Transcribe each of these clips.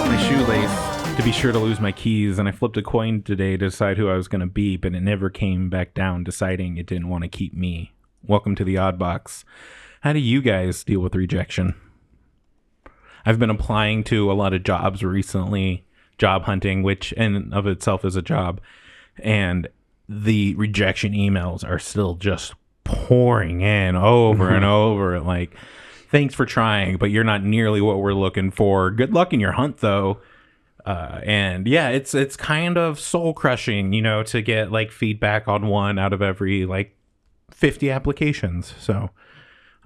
lost my shoelace to be sure to lose my keys, and I flipped a coin today to decide who I was going to be, but it never came back down, deciding it didn't want to keep me. Welcome to the Odd Box. How do you guys deal with rejection? I've been applying to a lot of jobs recently, job hunting, which in of itself is a job, and the rejection emails are still just pouring in over and over. Like, thanks for trying, but you're not nearly what we're looking for. Good luck in your hunt, though. And yeah, it's kind of soul crushing, to get like feedback on one out of every like 50 applications. So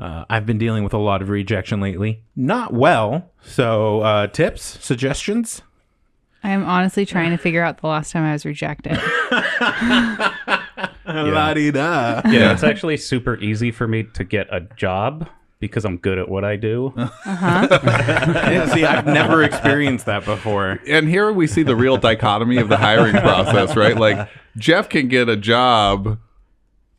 I've been dealing with a lot of rejection lately. Not well. So tips, suggestions? I'm honestly trying to figure out the last time I was rejected. La-di-da. Yeah, it's actually super easy for me to get a job because I'm good at what I do. Yeah, see, I've never experienced that before. And here we see the real dichotomy of the hiring process, right? Like, Jeff can get a job,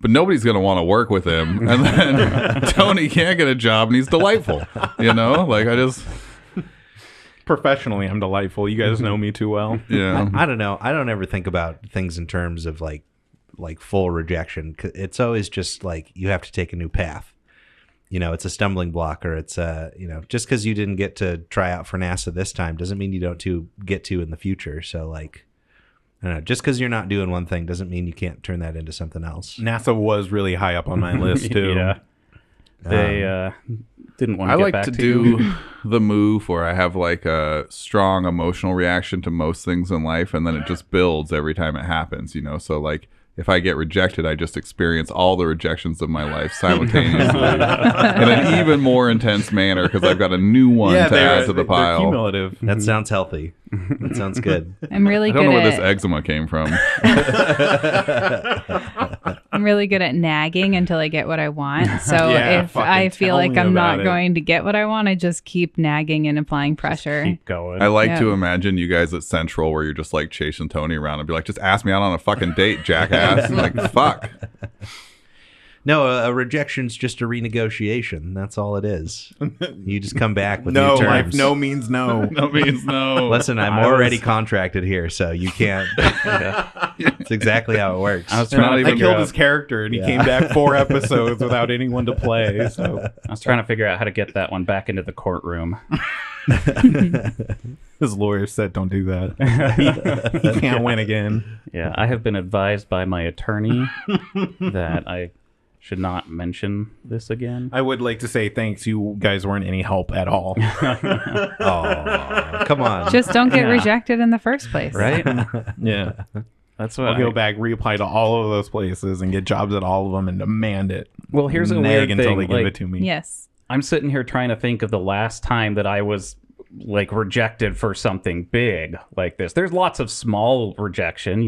but nobody's going to want to work with him. And then Tony can't get a job, and he's delightful. Like, I just... Professionally, I'm delightful. You guys know me too well. Yeah. I don't know. I don't ever think about things in terms of like full rejection. It's always just like you have to take a new path. It's a stumbling block, or it's just because you didn't get to try out for NASA this time doesn't mean you don't get to in the future. So like, I don't know, just because you're not doing one thing doesn't mean you can't turn that into something else. NASA was really high up on my list too. Yeah. They didn't want to I get like back to to you. do the move where I have like a strong emotional reaction to most things in life, and then it just builds every time it happens, So like if I get rejected, I just experience all the rejections of my life simultaneously in an even more intense manner because I've got a new one to add to the pile. They're cumulative. That sounds healthy. That sounds good. I'm really I good don't know where at this eczema came from. I'm really good at nagging until I get what I want. So Yeah, if I fucking feel tell like me I'm not about it. going to get what I want, I just keep nagging and applying pressure. Keep going. I like Yeah. to imagine you guys at Central where you're just like chasing Tony around and be like, just ask me out on a fucking date, jackass. Like, fuck. No, a rejection's just a renegotiation. That's all it is. You just come back with No, new like terms. no means no. That means no. Listen, I'm already contracted here, so you can't. It's exactly how it works. I was I trying to figure killed out, his chararder, and he came back 4 episodes without anyone to play. So I was trying to figure out how to get that one back into the courtroom. his lawyer said, "Don't do that. He can't win again." Yeah, I have been advised by my attorney that I should not mention this again. I would like to say thanks. You guys weren't any help at all. Oh, come on. Just don't get Yeah. rejected in the first place. Right? Yeah, That's what I'll go back, reapply to all of those places, and get jobs at all of them, and demand it. Well, here's a Nag weird until thing. they give Like, it to me. Yes. I'm sitting here trying to think of the last time that I was like rejected for something big like this. There's lots of small rejection,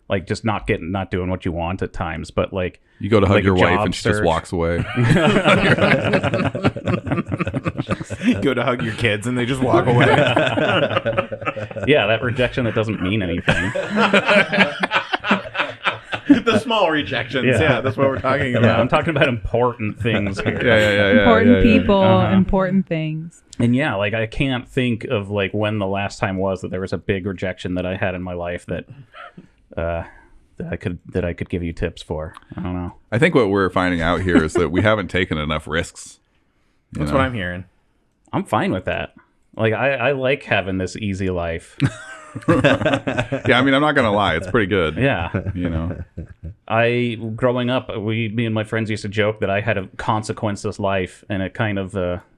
like just not doing what you want at times, but like You go to hug like your a wife job and she just search. walks away. Go to hug your kids, and they just walk away. Yeah, that rejection that doesn't mean anything. The small rejections. Yeah, that's what we're talking about. Yeah, I'm talking about important things here. Yeah. Important people, Uh-huh. important things. And yeah, like I can't think of like when the last time was that there was a big rejection that I had in my life that I could give you tips for. I don't know. I think what we're finding out here is that we haven't taken enough risks. That's what I'm hearing. I'm fine with that. Like I like having this easy life. Yeah, I mean, I'm not gonna lie, it's pretty good. Yeah. Growing up, me and my friends used to joke that I had a consequenceless life, and it kind of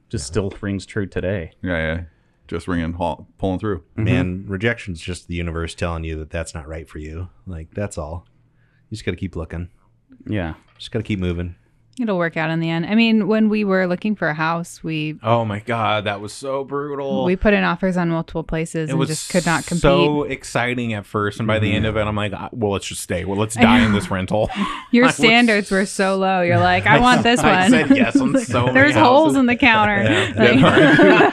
just still rings true today. Yeah. Just pulling through. Man, rejection's just the universe telling you that that's not right for you. Like, that's all. You just got to keep looking. Yeah. Just got to keep moving. It'll work out in the end. I mean, when we were looking for a house, we Oh my god, that was so brutal. put in offers on multiple places It and was just could not compete. so exciting at first, and by the end of it, I'm like, well, let's just stay. Well, let's die in this rental. Your I was- standards were so low. You're like, I want this one. I said yes on so many There's houses. holes in the counter. Like-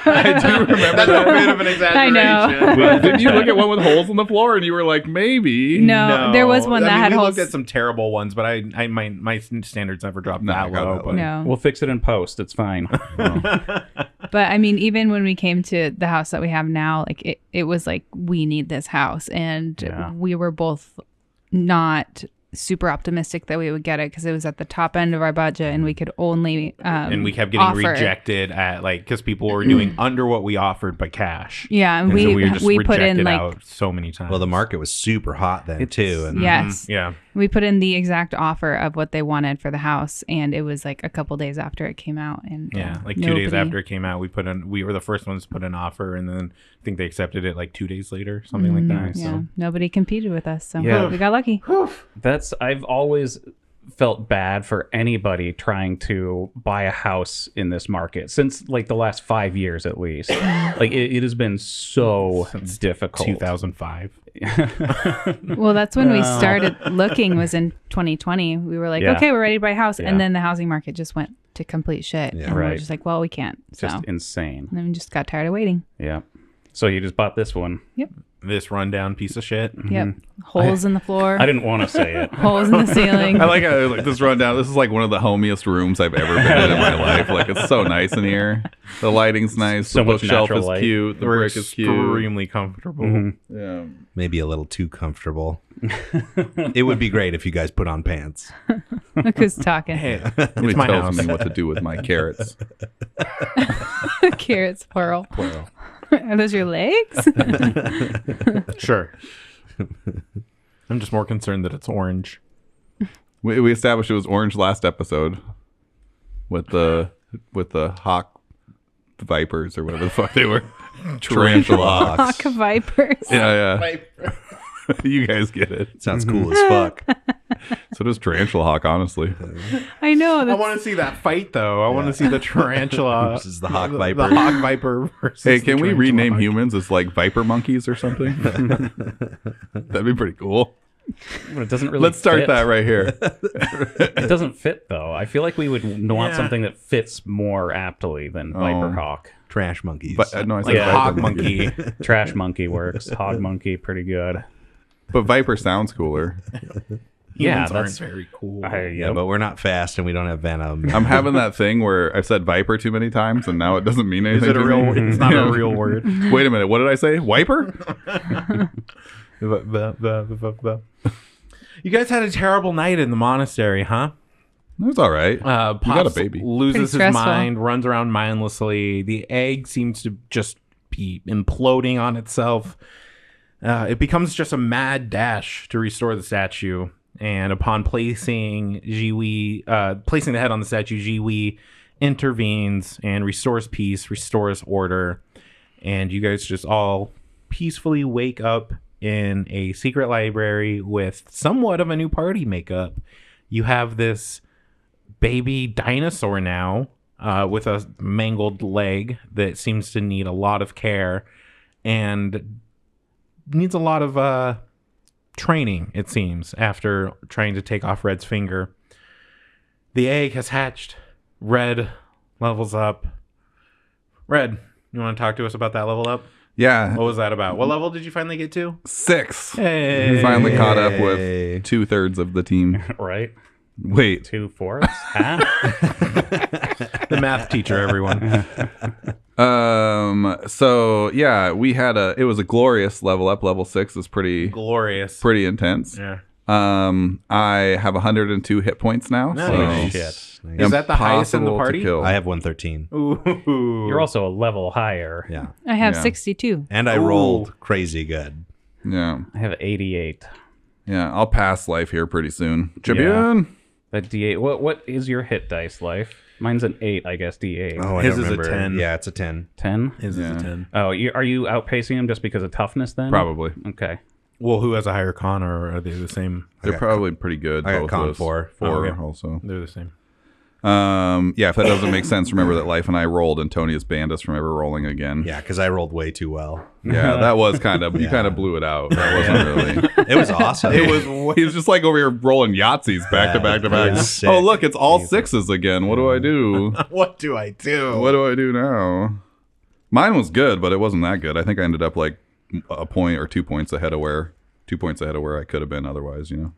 I do remember That's a that. bit of an exaggeration. I know. Didn't you look at one with holes in the floor and you were like, maybe? No, there was one that had we holes. looked at some terrible ones, but my standards never dropped No, I that got low. that But one. No. We'll fix it in post. It's fine. But I mean, even when we came to the house that we have now, like it was like, we need this house. And we were both not super optimistic that we would get it because it was at the top end of our budget and we could only and we kept getting offer. Rejected at like because people were doing under what we offered but cash. Yeah, and so we were just we rejected put in like out so many times. Well, the market was super hot then too. And yes, yeah. We put in the exact offer of what they wanted for the house, and it was like a couple days after it came out. And like 2 days after it came out, we were the first ones to put an offer, and then I think they accepted it like 2 days later, something like that. Yeah, So nobody competed with us, so Yeah. we got lucky. I've always felt bad for anybody trying to buy a house in this market since like the last 5 years at least. Like it has been so difficult. 2005. Well, that's when we started looking, was in 2020. We were like, okay, we're ready to buy a house. Yeah. And then the housing market just went to complete shit. Yeah. And we Right. were just like, well, we can't. So Just insane. and then we just got tired of waiting. Yeah. So you just bought this one. Yep. This rundown piece of shit. Yep. Holes in the floor. I didn't want to say it. Holes in the ceiling. I like how like this rundown. This is like one of the homiest rooms I've ever been in my life. Like it's so nice in here. The lighting's nice. So the much bookshelf natural is light. cute. The We're brick is cute. extremely comfortable. Yeah. maybe a little too comfortable. It would be great if you guys put on pants. Look who's talking. Hey, Nobody it's my tells house. me what to do with my carrots. Carrots, plural. Are those your legs? Sure. I'm just more concerned that it's orange. We established it was orange last episode with the hawk vipers or whatever the fuck they were. Tarantula hawks. Hawk vipers. Yeah. You guys get it. Sounds cool as fuck. So does tarantula hawk, honestly. I know. I That's, want to see that fight, though. I want to see the tarantula Versus the hawk viper. The hawk viper versus Hey, the can we tarantula rename hawk. humans as like viper monkeys or something? That'd be pretty cool. But it doesn't really Let's start fit. that right here. It doesn't fit though. I feel like we would want Yeah. something that fits more aptly than Viper Hawk. Trash monkeys. But no, I said Like Yeah. hog viper monkey. Trash monkey works. Hog monkey, pretty good. But viper sounds cooler. Yeah, Humans aren't that's very cool. yeah, but we're not fast and we don't have venom. I'm having that thing where I've said viper too many times and now it doesn't mean Is anything. it a to real? me. It's not a real word. Wait a minute. What did I say? Wiper? You guys had a terrible night in the monastery, huh? It was all right. Pops you got a baby. loses Pretty his stressful. mind, runs around mindlessly. The egg seems to just be imploding on itself. It becomes just a mad dash to restore the statue. And upon placing placing the head on the statue, Jiwi intervenes and restores peace, restores order. And you guys just all peacefully wake up in a secret library with somewhat of a new party makeup. You have this baby dinosaur now with a mangled leg that seems to need a lot of care and needs a lot of training, it seems, after trying to take off Red's finger. The egg has hatched. Red levels up. Red, you want to talk to us about that level up? Yeah. What was that about? What level did you finally get to? 6. Hey. Finally caught up Hey. with 2/3 of the team. right. Wait. 2/4. Huh? The math teacher, everyone. So yeah, it was a glorious level up. Level 6 is pretty Glorious. intense. Yeah. I have 102 hit points now. Nice. So Shit. Is that the highest in the impossible to party? kill. I have 113. Ooh. You're also a level higher. Yeah. I have Yeah. 62. And I Ooh. rolled crazy good. Yeah. I have 88. Yeah. I'll pass life here pretty soon. Champion. That D8. What is your hit dice life? Mine's an 8, I guess. D8. Oh, I His don't is a remember. 10. Yeah, it's a 10. 10. His Yeah. is a 10. Oh, are you outpacing him just because of toughness then? Probably. Okay. Well, who has a higher con, or are they the same? They're got probably pretty good. I got both con of us. 4. 4 Oh, okay. also. They're the same. Yeah, if that doesn't make sense, remember that Life and I rolled and Tony has banned us from ever rolling again. Yeah, because I rolled way too well. Yeah, that was kind of, you Yeah. kind of blew it out. That wasn't really. It was awesome. It was, he was just like over here rolling Yahtzees back to back to it back. was sick. Oh, look, it's all 6s again. What do I do? What do I do? What do I do now? Mine was good, but it wasn't that good. I think I ended up like a point or 2 points ahead of where 2 points ahead of where I could have been otherwise, you know.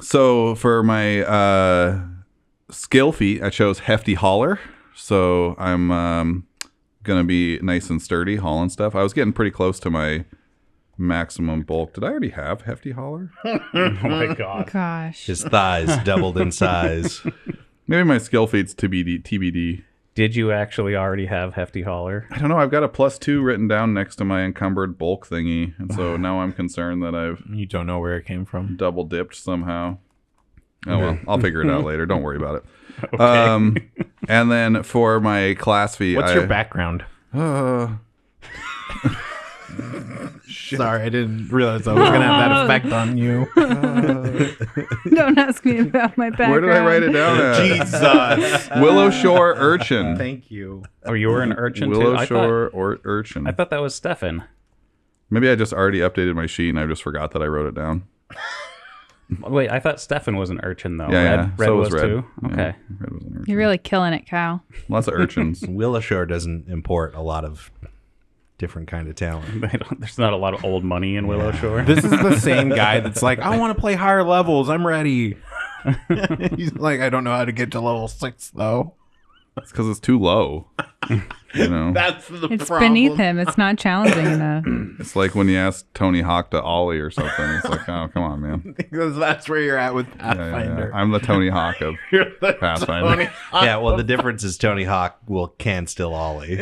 So for my skill feat, I chose Hefty Holler. so I'm gonna be nice and sturdy, hauling stuff. I was getting pretty close to my maximum bulk. Did I already have hefty hauler? Oh my god. Gosh. His thighs doubled in size. Maybe my skill feat's TBD. Did you actually already have hefty hauler? I don't know. I've got a +2 written down next to my encumbered bulk thingy, and so now I'm concerned that I've You don't know where it came from. double dipped somehow. Oh well, I'll figure it out later. Don't worry about it. Okay. And then for my class fee, What's your background? Sorry, I didn't realize I was going to have that effect on you. Don't ask me about my background. Where did I write it down at? Jesus. Willow Shore Urchin. Thank you. Oh, you were an urchin too? Willow Shore or Urchin. I thought that was Stefan. Maybe I just already updated my sheet and I just forgot that I wrote it down. Wait, I thought Stefan was an urchin though. Yeah, Red so was Red. too. Yeah, Okay. Red was an urchin. You're really killing it, Kyle. Lots of urchins. Willowshore doesn't import a lot of different kind of talent. There's not a lot of old money in Willow Shore. This is the same guy that's like, I want to play higher levels. I'm ready. He's like, I don't know how to get to level 6, though. It's because it's too low. You know, That's the It's beneath him. It's not challenging enough. it's like when you ask Tony Hawk to Ollie or something. It's like, oh, come on, man. Because that's where you're at with Yeah, Pathfinder. I'm the Tony Hawk of You're the Pathfinder. Tony Hawk. Yeah, well, the difference is Tony Hawk can still Ollie.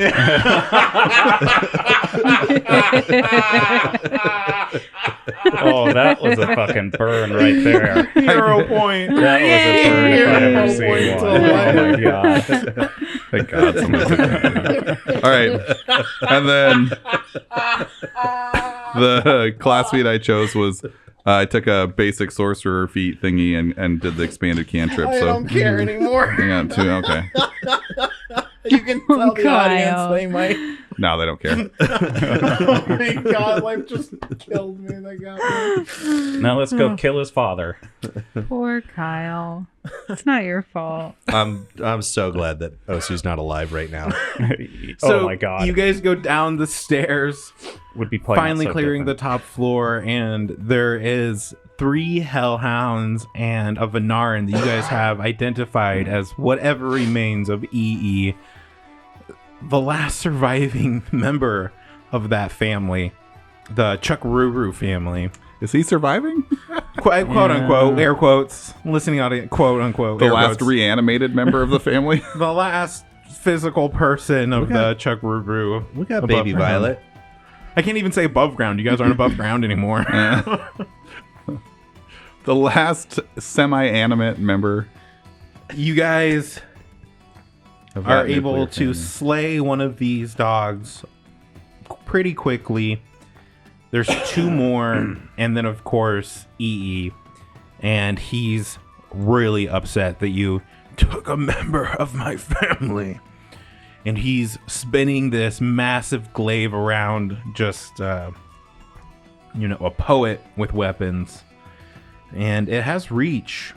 Oh, that was a fucking burn right there. 0 point. That was a burn if I ever Hero point seen to one. life. Oh my god. Thank God. Somebody took it. All right. And then the class feat I chose was I took a basic sorcerer feat thingy and did the expanded cantrip. I So don't care anymore. hang on, too. Okay. You can tell the Kyle. audience they might. No, they don't care. Oh my God, life just killed me. They got me. Now let's go kill his father. Poor Kyle. It's not your fault. I'm so glad that Osu's not alive right now. So Oh my god. you guys go down the stairs, Would be playing finally so clearing different. the top floor, and there is 3 hellhounds and a Venarin that you guys have identified as whatever remains of EE, the last surviving member of that family, the Chukruru family. Is he surviving? Quote unquote, air quotes, listening audience, quote unquote, The air last quotes. reanimated member of the family? The last physical person of the Chukruru. We got above Baby ground. Violet. I can't even say above ground. You guys aren't above ground anymore. The last semi-animate member You guys of are that able nuclear to family. slay one of these dogs pretty quickly. There's 2 more, and then of course EE, and he's really upset that you took a member of my family. And he's spinning this massive glaive around, just a poet with weapons, and it has reach.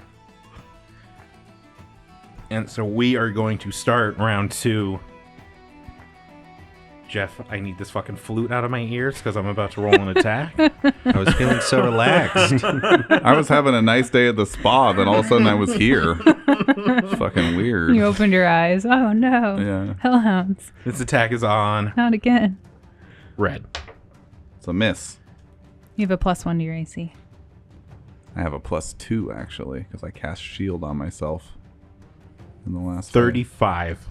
And so we are going to start round 2. Jeff, I need this fucking flute out of my ears because I'm about to roll an attack. I was feeling so relaxed. I was having a nice day at the spa, then all of a sudden I was here. It's fucking weird. You opened your eyes. Oh no. Yeah. Hellhounds. This attack is on Not again. red. It's a miss. You have a +1 to your AC. I have a +2 actually because I cast shield on myself in the last 35.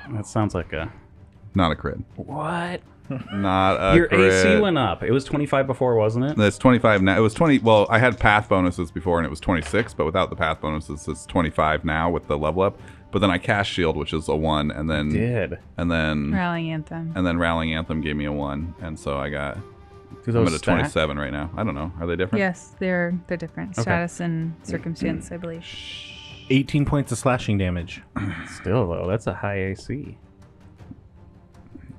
That sounds like a Not a crit. what? Not a Your crit. AC went up. It was 25 before, wasn't it? That's 25 now. It was 20. Well, I had path bonuses before and it was 26, but without the path bonuses, it's 25 now with the level up. But then I cast shield, which is a 1, and then Did. Rallying Anthem. Rallying Anthem gave me a 1, and so I got. Do I'm those at a stack? 27 right now. I don't know. Are they different? Yes, they're different. Okay. Status and circumstance, I believe. 18 points of slashing damage. Still though, that's a high AC.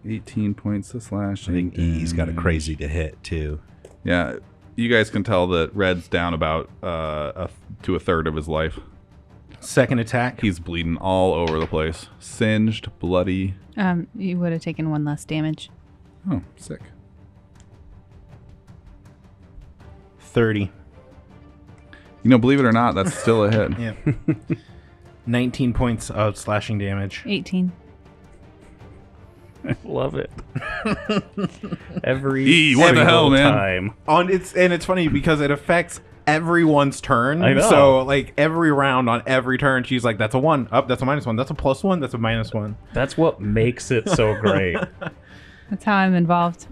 18 points to slash. I think E's got a crazy to hit too. Yeah, you guys can tell that Red's down about to a third of his life. Second attack. He's bleeding all over the place, singed, bloody. You would have taken 1 less damage. Oh, sick. 30. You know, believe it or not, that's still a hit. Yeah. 19 points of slashing damage. 18. I love it. Every E, what the hell, single man? time. It's funny because it affects everyone's turn. I know. So like every round on every turn, she's like, "That's a 1. Up. That's a -1. That's a +1. That's a -1." That's what makes it so great. That's how I'm involved.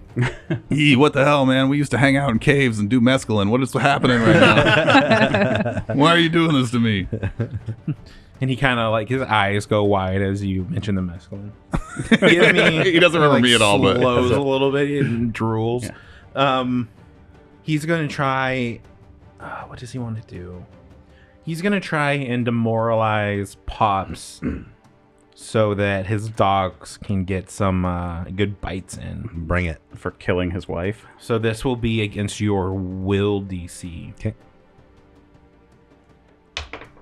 E, what the hell, man? We used to hang out in caves and do mescaline. What is happening right now? Why are you doing this to me? And he kind of like his eyes go wide as you mention the mescaline. He doesn't remember me at all, but slows a little bit and drools. Yeah. He's gonna try. What does he want to do? He's gonna try and demoralize Pops, so that his dogs can get some good bites in. Bring it. For killing his wife. So this will be against your will DC. Okay.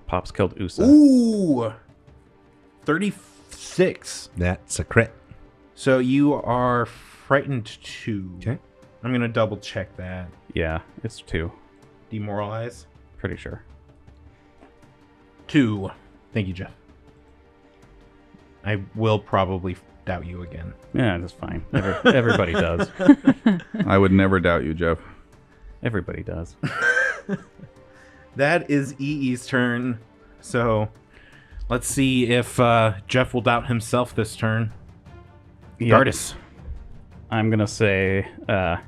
Pops killed Usa. Ooh, 36. That's a crit. So you are frightened 2. Okay. I'm gonna double check that. Yeah, it's 2. Demoralize Pretty sure. 2. Thank you, Jeff. I will probably doubt you again. Yeah, that's fine. Everybody does. I would never doubt you, Jeff. Everybody does. That is EE's turn. So let's see if Jeff will doubt himself this turn. Yep. Gardas. I'm gonna say, don't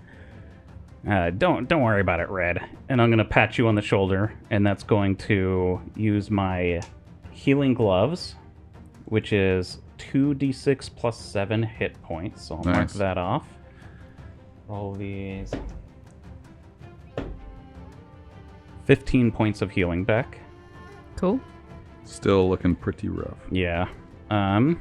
worry about it, Red. And I'm gonna pat you on the shoulder, and that's going to use my healing gloves, which is 2d6 plus 7 hit points. So I'll mark Nice. that off. Roll these. 15 points of healing back. Cool. Still looking pretty rough. Yeah. And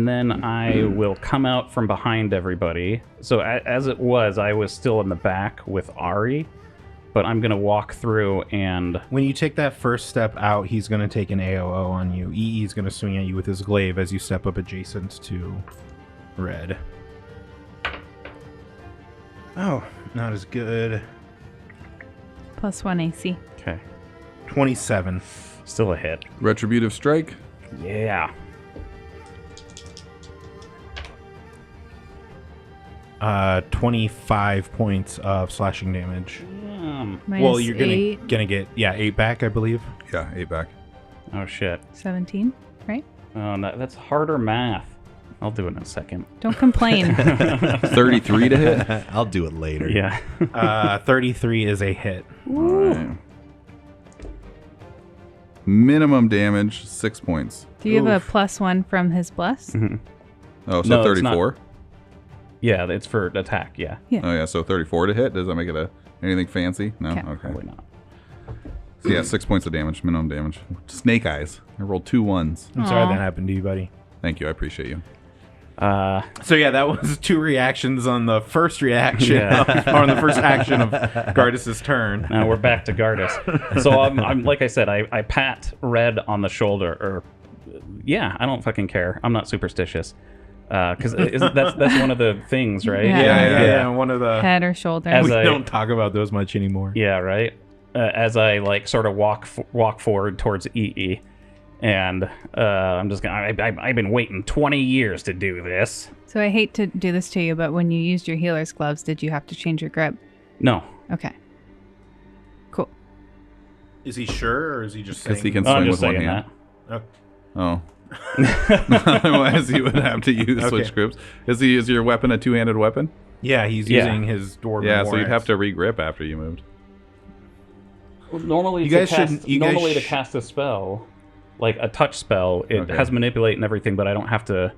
then I will come out from behind everybody. So as it was, I was still in the back with Ari, but I'm going to walk through and... When you take that first step out, he's going to take an AOO on you. EE's going to swing at you with his glaive as you step up adjacent to Red. Oh, not as good. +1 AC. Okay. 27. Still a hit. Retributive strike. Yeah. 25 points of slashing damage. Minus Well, you're gonna 8, get 8 back, I believe. Yeah, 8 back. Oh, shit. 17, right? Oh, that's harder math. I'll do it in a second. Don't complain. 33 to hit. I'll do it later. Yeah. 33 is a hit. All right. Minimum damage, 6 points. Do you have Oof. a +1 from his bless? Oh, so No, it's not. 34? Yeah, it's for attack, yeah. Oh, yeah, so 34 to hit. Does that make it anything fancy? No? Okay. Okay. Probably not. So, yeah, 6 points of damage, minimum damage. Snake eyes. I rolled 2 1s. I'm sorry Aw. that happened to you, buddy. Thank you. I appreciate you. So yeah, that was 2 reactions on the first reaction, Yeah. or on the first action of Gardas's turn. Now we're back to Gardas. So I'm like I said, I pat Red on the shoulder, or yeah, I don't fucking care. I'm not superstitious, because that's one of the things, right? Yeah. Yeah. One of the Head or shoulder? As we I- don't talk about those much anymore. Yeah, right. As I like sort of walk forward towards EE, and I'm just gonna. I've been waiting 20 years to do this. So I hate to do this to you, but when you used your healer's gloves, did you have to change your grip? No, Okay. Cool. Is he sure, or is he just saying? Because he can I'm swing just with one saying hand. that. Oh. Oh. Otherwise, you would have to use Okay. switch grips. Is your weapon a two-handed weapon? Yeah, he's Yeah. using his dwarven Yeah, so you'd warheads. have to regrip after you moved. Well, normally, You guys shouldn't- you guys to cast a spell, like a touch spell, it Okay. has manipulate and everything, but I don't have to.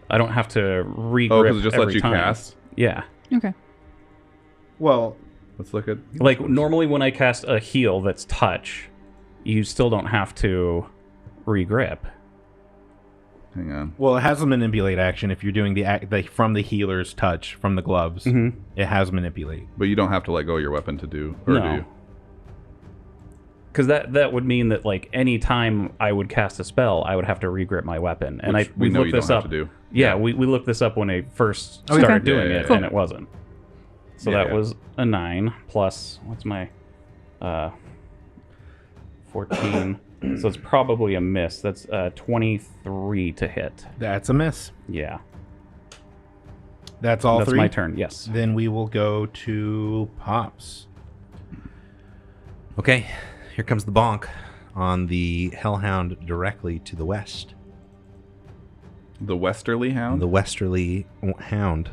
Re-grip Oh, because it just lets every you time. cast? Yeah. Okay. Well, Let's look at... Like normally when I cast a heal that's touch, you still don't have to re-grip. Hang on. it has a manipulate action if you're doing the from the healer's touch from the gloves. Mm-hmm. It has manipulate. But you don't have to let go of your weapon to do... Or do No. you? Because that would mean that like any time I would cast a spell, I would have to re-grip my weapon. And Which we we know looked you this don't up. have to do. Yeah, we looked this up when I first Okay. started doing Yeah, it, yeah. and it wasn't. So Yeah, that yeah. was a 9 plus what's my 14 So it's probably a miss. That's 23 to hit. That's a miss. Yeah. That's all That's three. my turn, yes. Then we will go to Pops. Okay, here comes the bonk on the hellhound directly to the west. The westerly hound? The westerly hound.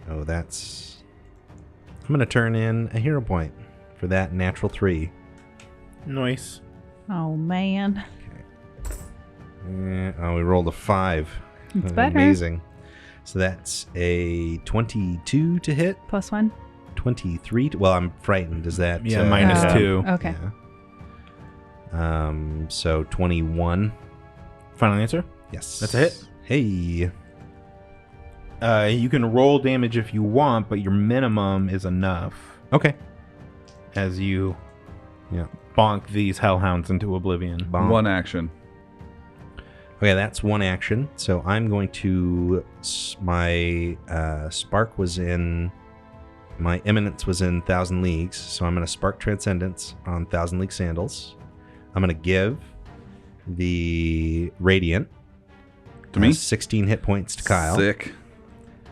Oh, that's... I'm going to turn in a hero point for that natural 3. Nice. Oh, man. We rolled a 5. It's better. Amazing. So that's a 22 to hit. +1. 23. Well, I'm frightened. Is that... Yeah, -2. Okay. Yeah. So 21. Final answer? Yes. That's a hit. Hey. You can roll damage if you want, but your minimum is enough Okay. as you Yeah. bonk these hellhounds into oblivion. Bonk. One action. Okay, that's one action. So I'm going to... My spark was in... My eminence was in 1,000 Leagues, so I'm going to spark Transcendence on 1,000 League Sandals. I'm going to give the Radiant To me? 16 hit points to Kyle. Sick.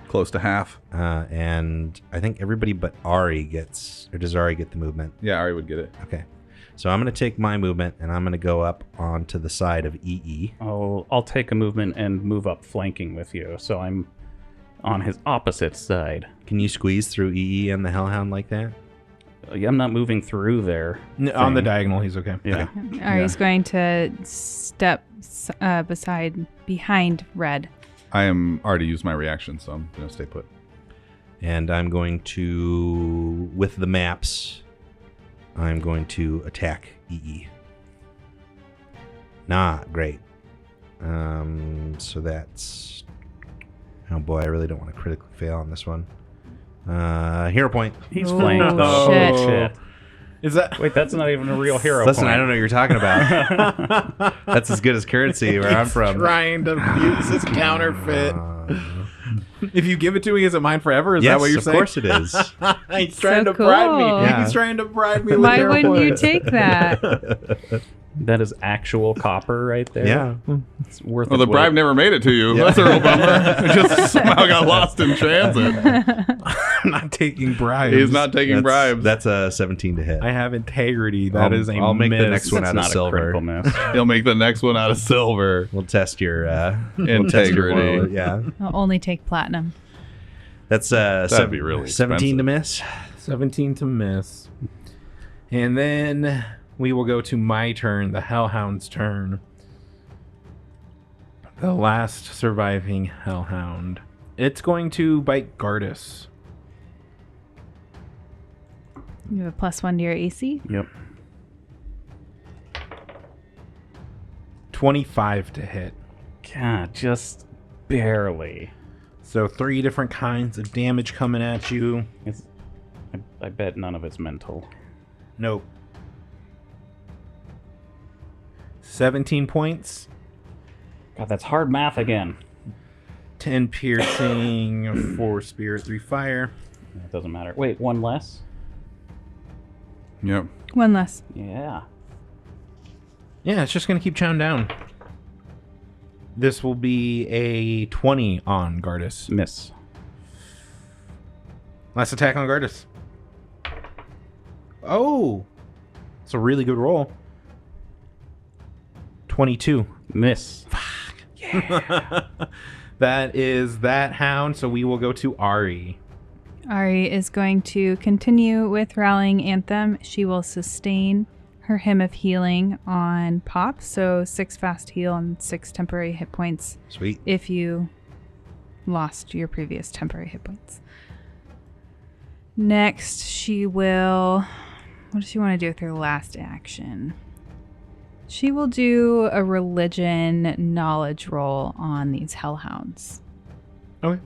Close to half. And I think everybody but Ari gets... Or does Ari get the movement? Yeah, Ari would get it. Okay. So I'm going to take my movement, and I'm going to go up onto the side of EE. I'll take a movement and move up flanking with you. So I'm on his opposite side. Can you squeeze through EE and the Hellhound like that? I'm not moving through there. On the diagonal, he's okay. Yeah. Ari's going to step behind Red. I am already used my reaction, so I'm going to stay put. And I'm going to, with the maps, I'm going to attack EE. Not great. So that's... Oh boy, I really don't want to critically fail on this one. Hero point. He's Oh, flanked. shit. Shit. Is that... Wait, that's not even a real hero Listen, point. I don't know what you're talking about. That's as good as currency where I'm from. Trying to use his counterfeit. If you give it to me, is it mine forever? Is Yes, that what you're of saying? course it is. He's trying So to bribe me. cool. Yeah. He's trying to bribe me with Why hero wouldn't you points. take that? That is actual copper right there. Yeah. It's worth Well, its the bribe weight. never made it to you. That's a real bummer. It just somehow got lost in transit. I'm not taking bribes. He's not taking bribes. That's a 17 to hit. I have integrity. That is a I'll make the miss. next one That's out of not a silver. critical miss. He'll make the next one out of silver. We'll test your Integrity. moral- yeah. I'll only take platinum. That's That'd be really 17 to miss. 17 to miss. And then we will go to my turn, the Hellhound's turn. The last surviving Hellhound. It's going to bite Gardas. You have a +1 to your AC. Yep. 25 to hit. God, just barely. So 3 different kinds of damage coming at you. I bet none of it's mental. Nope. 17 points. God, that's hard math again. 10 piercing, 4 spirit, 3 fire. It doesn't matter. Wait, one less? Yep. One less. Yeah. Yeah, it's just going to keep chowing down. This will be a 20 on Gardas. Miss. Last attack on Gardas. Oh! It's a really good roll. 22. Miss. That is that hound, so we will go to Ari. Ari is going to continue with Rallying Anthem. She will sustain her Hymn of Healing on Pop, so 6 fast heal and 6 temporary hit points Sweet. if you lost your previous temporary hit points. Next, she will... What does she want to do with her last action? She will do a religion knowledge roll on these hellhounds. Okay.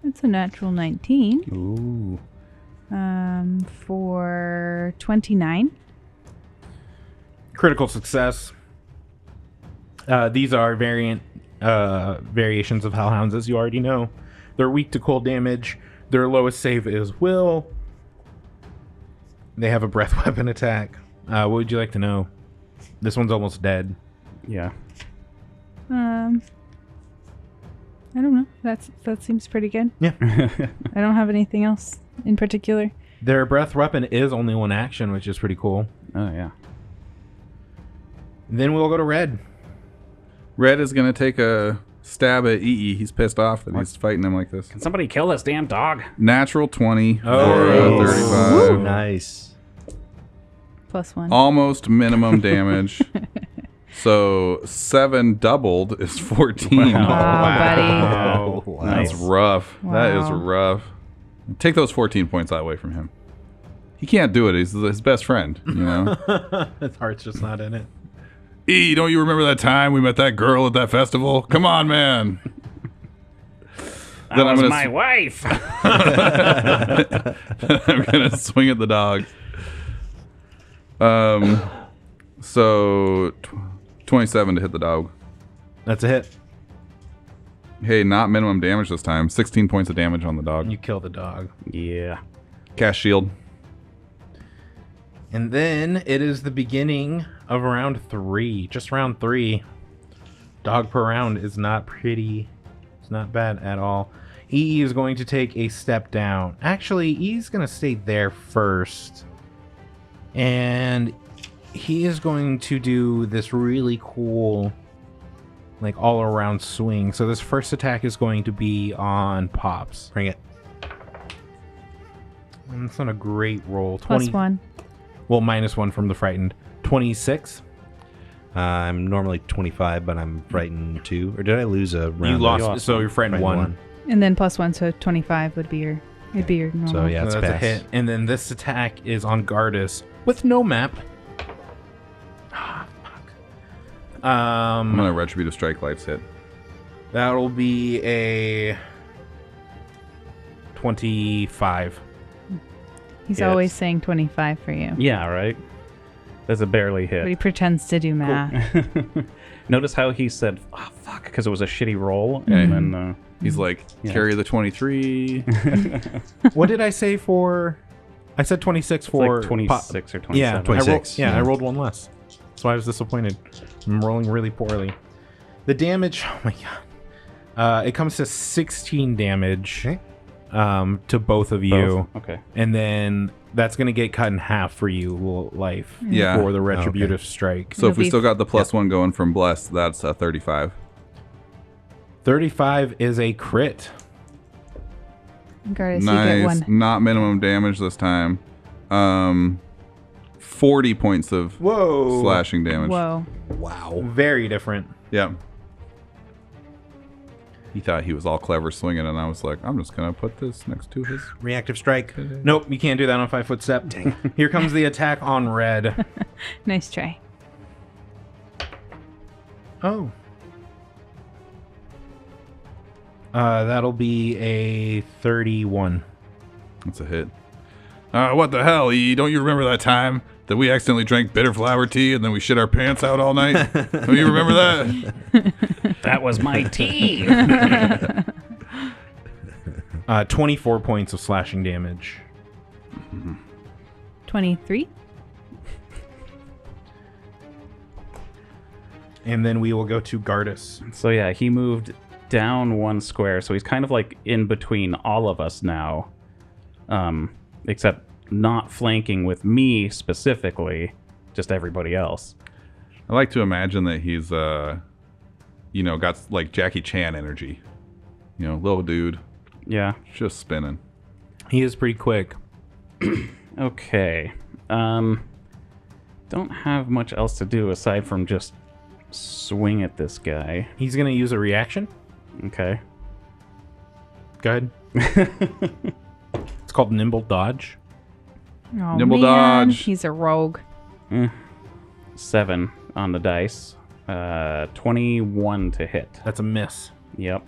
It's a natural 19 Ooh. for 29. Critical success. These are variations of hellhounds, as you already know. They're weak to cold damage. Their lowest save is will. They have a breath weapon attack. What would you like to know? This one's almost dead. Yeah. I don't know. That seems pretty good. Yeah. I don't have anything else in particular. Their breath weapon is only one action, which is pretty cool. Oh, yeah. Then we'll go to Red. Red is going to take a stab at EE. He's pissed off that he's fighting him like this. Can somebody kill this damn dog? Natural 20 for Nice. 35. Nice. +1. Almost minimum damage. So 7 doubled is 14. Wow, buddy. Wow. That's rough. That is Wow. rough. Take those 14 points away from him. He can't do it. He's his best friend, you know? His heart's just not in it. E, don't you remember that time we met that girl at that festival? Come on, man. That was my wife. I'm gonna swing at the dog. So 27 to hit the dog. That's a hit. Hey, not minimum damage this time. 16 points of damage on the dog. You kill the dog. Yeah. Cast shield. And then it is the beginning of round 3. Just round 3. Dog per round is not pretty. It's not bad at all. EE is going to take a step down. Actually, E's going to stay there first. And he is going to do this really cool, like, all-around swing. So this first attack is going to be on Pops. Bring it. And it's not a great roll. +1. Well, -1 from the frightened. 26. I'm normally 25, but I'm frightened 2. Or did I lose a round? You lost, lost so you're frightened 1. And then +1, so 25 would be your. It'd be your normal. So yeah, So it's that's a pass. hit. And then this attack is on Gardas with no map. Ah, fuck. I'm gonna retributive strike life's hit. That'll be a 25. He's Yes. always saying 25 for you. Yeah, right? That's a barely But he hit. pretends to do math. Notice how he said, oh, fuck, because it was a shitty roll. Yeah. And then, He's like, Yeah. carry the 23. What did I say for? I said 26 for like 26 or 27. Yeah, 26, I yeah. rolled one less. That's why I was disappointed. I'm rolling really poorly. The damage, oh my god. It comes to 16 damage to both of you. Both? Okay. And then that's going to get cut in half for you, life. Yeah. For the retributive strike. So if we It'll be- still got the +1 going from Bless, that's a 35. 35 is a crit. Gardas, you get Nice. 1. Not minimum damage this time. 40 points of Whoa. slashing damage. Whoa. Wow. Very different. Yeah. He thought he was all clever swinging, and I was like, I'm just going to put this next to his... Reactive strike. Nope, you can't do that on 5 foot step. Here comes the attack on red. Nice try. Oh. That'll be a 31. That's a hit. What the hell? Don't you remember that time that we accidentally drank bitter flower tea and then we shit our pants out all night? Do you remember that? That was my tea. 24 points of slashing damage. 23. And then we will go to Gardas. So yeah, he moved down 1 square, so he's kind of like in between all of us now, except not flanking with me specifically, just everybody else. I like to imagine that he's, got like Jackie Chan energy. Little dude, Yeah. just spinning. He is pretty quick. Okay. Don't have much else to do aside from just swing at this guy. He's going to use a reaction. Okay. Go ahead. It's called Nimble Dodge. Oh, Nimble man. dodge. He's a rogue. 7 on the dice. 21 to hit. That's a miss. Yep.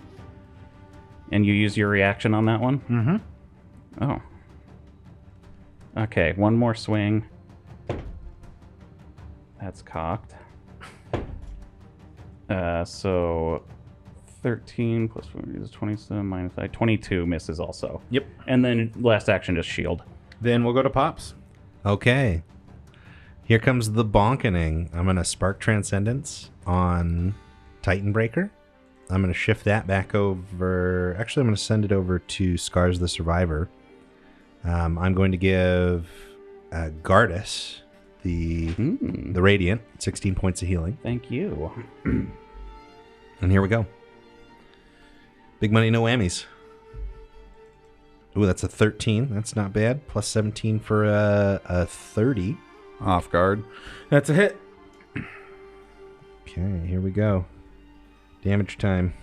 And you use your reaction on that one? Mm-hmm. Oh. Okay, one more swing. That's cocked. So 13 plus 4 is 27 minus 5. 22 misses also. Yep. And then last action, just shield. Then we'll go to Pops. Okay. Here comes the bonkening. I'm going to spark Transcendence on Titanbreaker. I'm going to shift that back over. Actually, I'm going to send it over to Scars the Survivor. I'm going to give Gardas the Radiant 16 points of healing. Thank you. And here we go. Big money, no whammies. Ooh, that's a 13. That's not bad. Plus 17 for a 30. Off guard. That's a hit. Okay, here we go. Damage time.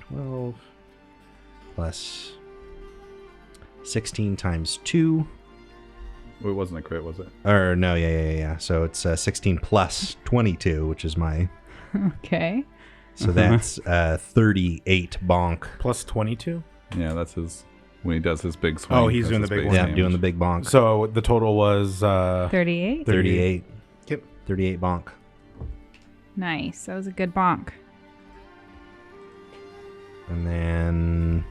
12 plus 16 times 2. It wasn't a crit, was it? Or no, yeah. So it's 16 plus 22, which is my... Okay. So that's 38 bonk. Plus 22? Yeah, that's his... When he does his big swing. Oh, he's that's doing his the big base one. Yeah, I'm damage. doing the big bonk. So the total was 38. 38. Yep. 38 bonk. Nice. That was a good bonk. And then...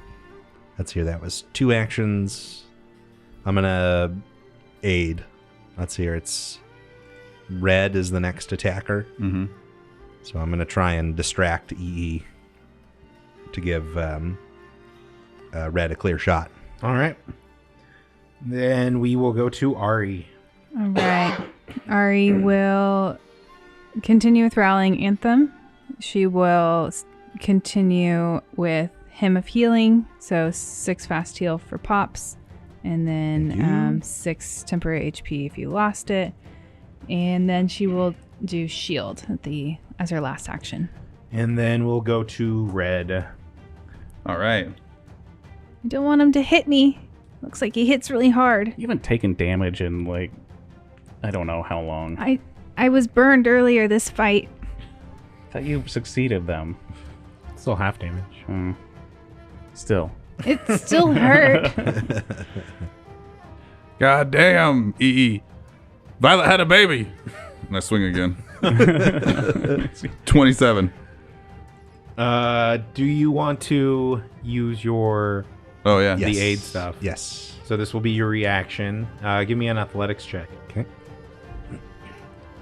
Let's hear, that was 2 actions. I'm going to aid. Let's hear, it's... Red is the next attacker. Mm-hmm. So I'm going to try and distract EE to give Red a clear shot. All right. Then we will go to Ari. All right. Ari will continue with Rallying Anthem. She will continue with Hymn of Healing. So 6 fast heal for pops. And then 6 temporary HP if you lost it. And then she will do Shield as her last action. And then we'll go to Red. All right. I don't want him to hit me. Looks like he hits really hard. You haven't taken damage in, like, I don't know how long. I was burned earlier this fight. I thought you succeeded them. Still half damage. Still. It still hurt. God damn, EE. Violet had a baby. And I swing again. 27. Do you want to use your Oh, yeah. Yes. the aid stuff? Yes. So this will be your reaction. Give me an athletics check. Okay.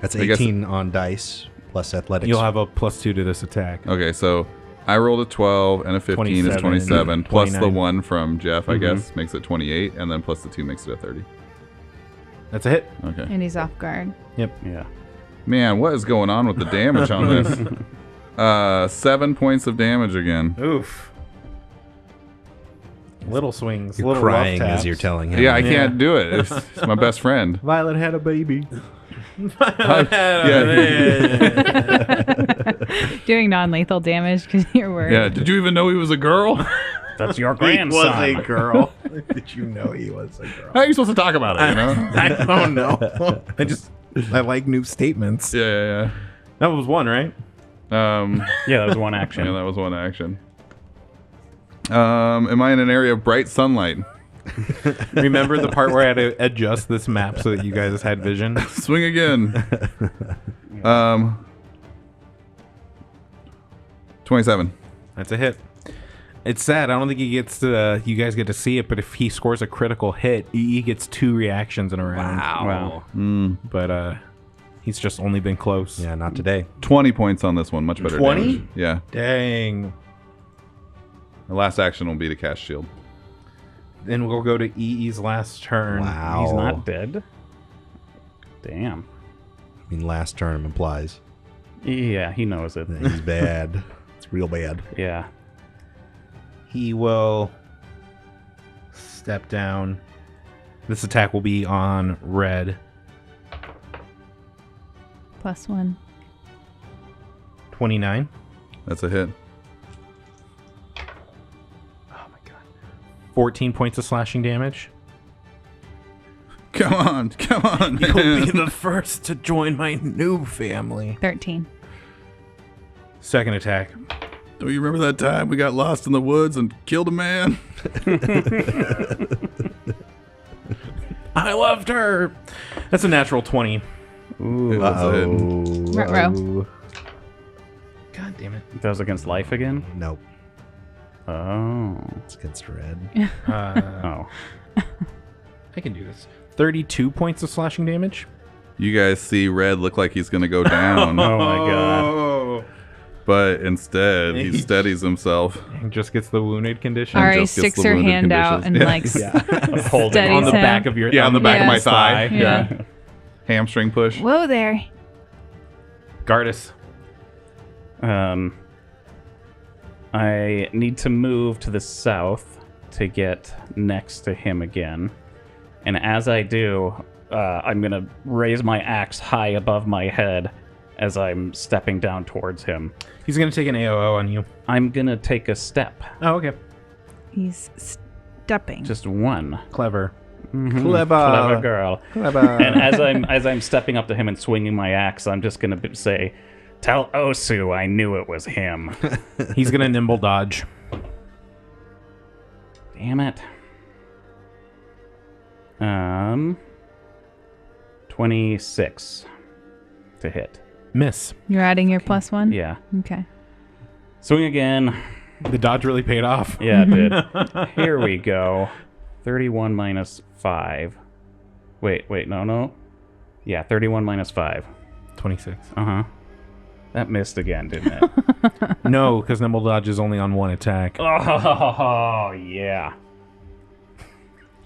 That's I guess- 18 on dice plus athletics. You'll have a +2 to this attack. Okay, so I rolled a 12 and a 15 is 27. Plus the 1 from Jeff, I guess, makes it 28. And then plus the 2 makes it a 30. That's a hit. Okay. And he's off guard. Yeah. Man, what is going on with the damage on this? 7 points of damage again. Oof. Little swings. You're little crying rough taps. as you're telling him. Yeah, I can't do it. It's my best friend. Violet had a baby. Doing non-lethal damage because you're worried. Yeah. Did you even know he was a girl? That's your grandson. girl. Did you know he was a girl? How are you supposed to talk about it, you know? I don't know. I like new statements. Yeah. That was one, right? Yeah, that was one action. Yeah, that was one action. Am I in an area of bright sunlight? Remember the part where I had to adjust this map so that you guys had vision? Swing again. 27. That's a hit. It's sad. I don't think he gets to. You guys get to see it, but if he scores a critical hit, he gets 2 reactions in a round. Wow. But he's just only been close. Yeah, not today. 20 points on this one. Much better 20? damage. Yeah. Dang. The last action will be to cast shield. Then we'll go to EE's last turn. Wow. He's not dead. Damn. I mean, last term implies Yeah, he knows it. that he's bad. It's real bad. Yeah. He will step down. This attack will be on Red. +1. 29. That's a hit. 14 points of slashing damage. Come on, You'll man. be the first to join my new family. 13. Second attack. Do you remember that time we got lost in the woods and killed a man? I loved her. That's a natural 20. Ooh, it was a hit. Ruh-roh. God damn it. That was against life again? Nope. Oh. It's against red. Oh. I can do this. 32 points of slashing damage. You guys see Red look like he's going to go down. Oh my god. But instead, he steadies himself. And just gets the wounded condition. Ari just gets sticks the her wounded hand out and conditions. like Holding steadies on the him. back of your Yeah, on the back of my Yes. thigh. Yeah. Hamstring push. Whoa there. Gardas. I need to move to the south to get next to him again. And as I do, I'm going to raise my axe high above my head as I'm stepping down towards him. He's going to take an AOO on you. I'm going to take a step. Oh, okay. He's stepping. Just one. Clever. Clever girl. Clever. And as I'm stepping up to him and swinging my axe, I'm just going to say, "Tell Osu I knew it was him." He's going to nimble dodge. Damn it. 26 to hit. Miss. You're adding your +1? Yeah. Okay. Swing again. The dodge really paid off. Yeah, it did. Here we go. 31 minus 5. Wait, no. Yeah, 31 minus 5. 26. Uh-huh. That missed again, didn't it? No, because nimble dodge is only on one attack. Oh, yeah.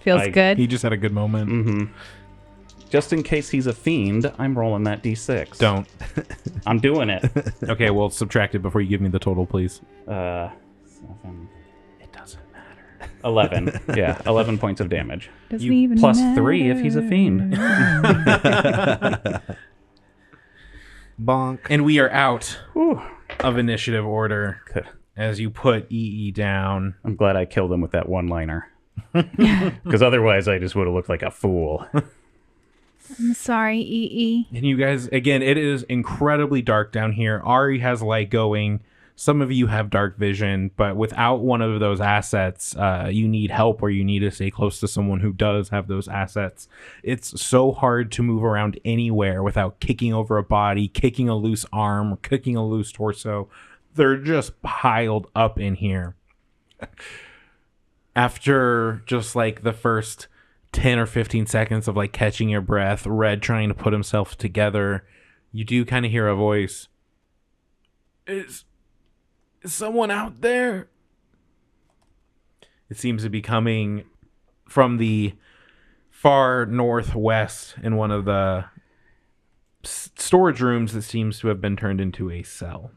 Feels good. He just had a good moment. Mm-hmm. Just in case he's a fiend, I'm rolling that d6. Don't. I'm doing it. Okay, well, subtract it before you give me the total, please. 7. It doesn't matter. 11. Yeah, 11 points of damage. Doesn't even Plus matter. 3 if he's a fiend. Bonk. And we are out Whew. of initiative order Good. as you put EE down. I'm glad I killed him with that one-liner. Because otherwise I just would have looked like a fool. I'm sorry, EE. And you guys, again, it is incredibly dark down here. Ari has light going. Some of you have dark vision, but without one of those assets, you need help or you need to stay close to someone who does have those assets. It's so hard to move around anywhere without kicking over a body, kicking a loose arm, or kicking a loose torso. They're just piled up in here. After just like the first 10 or 15 seconds of like catching your breath, Red trying to put himself together, you do kind of hear a voice. Is someone out there? It seems to be coming from the far northwest in one of the storage rooms that seems to have been turned into a cell.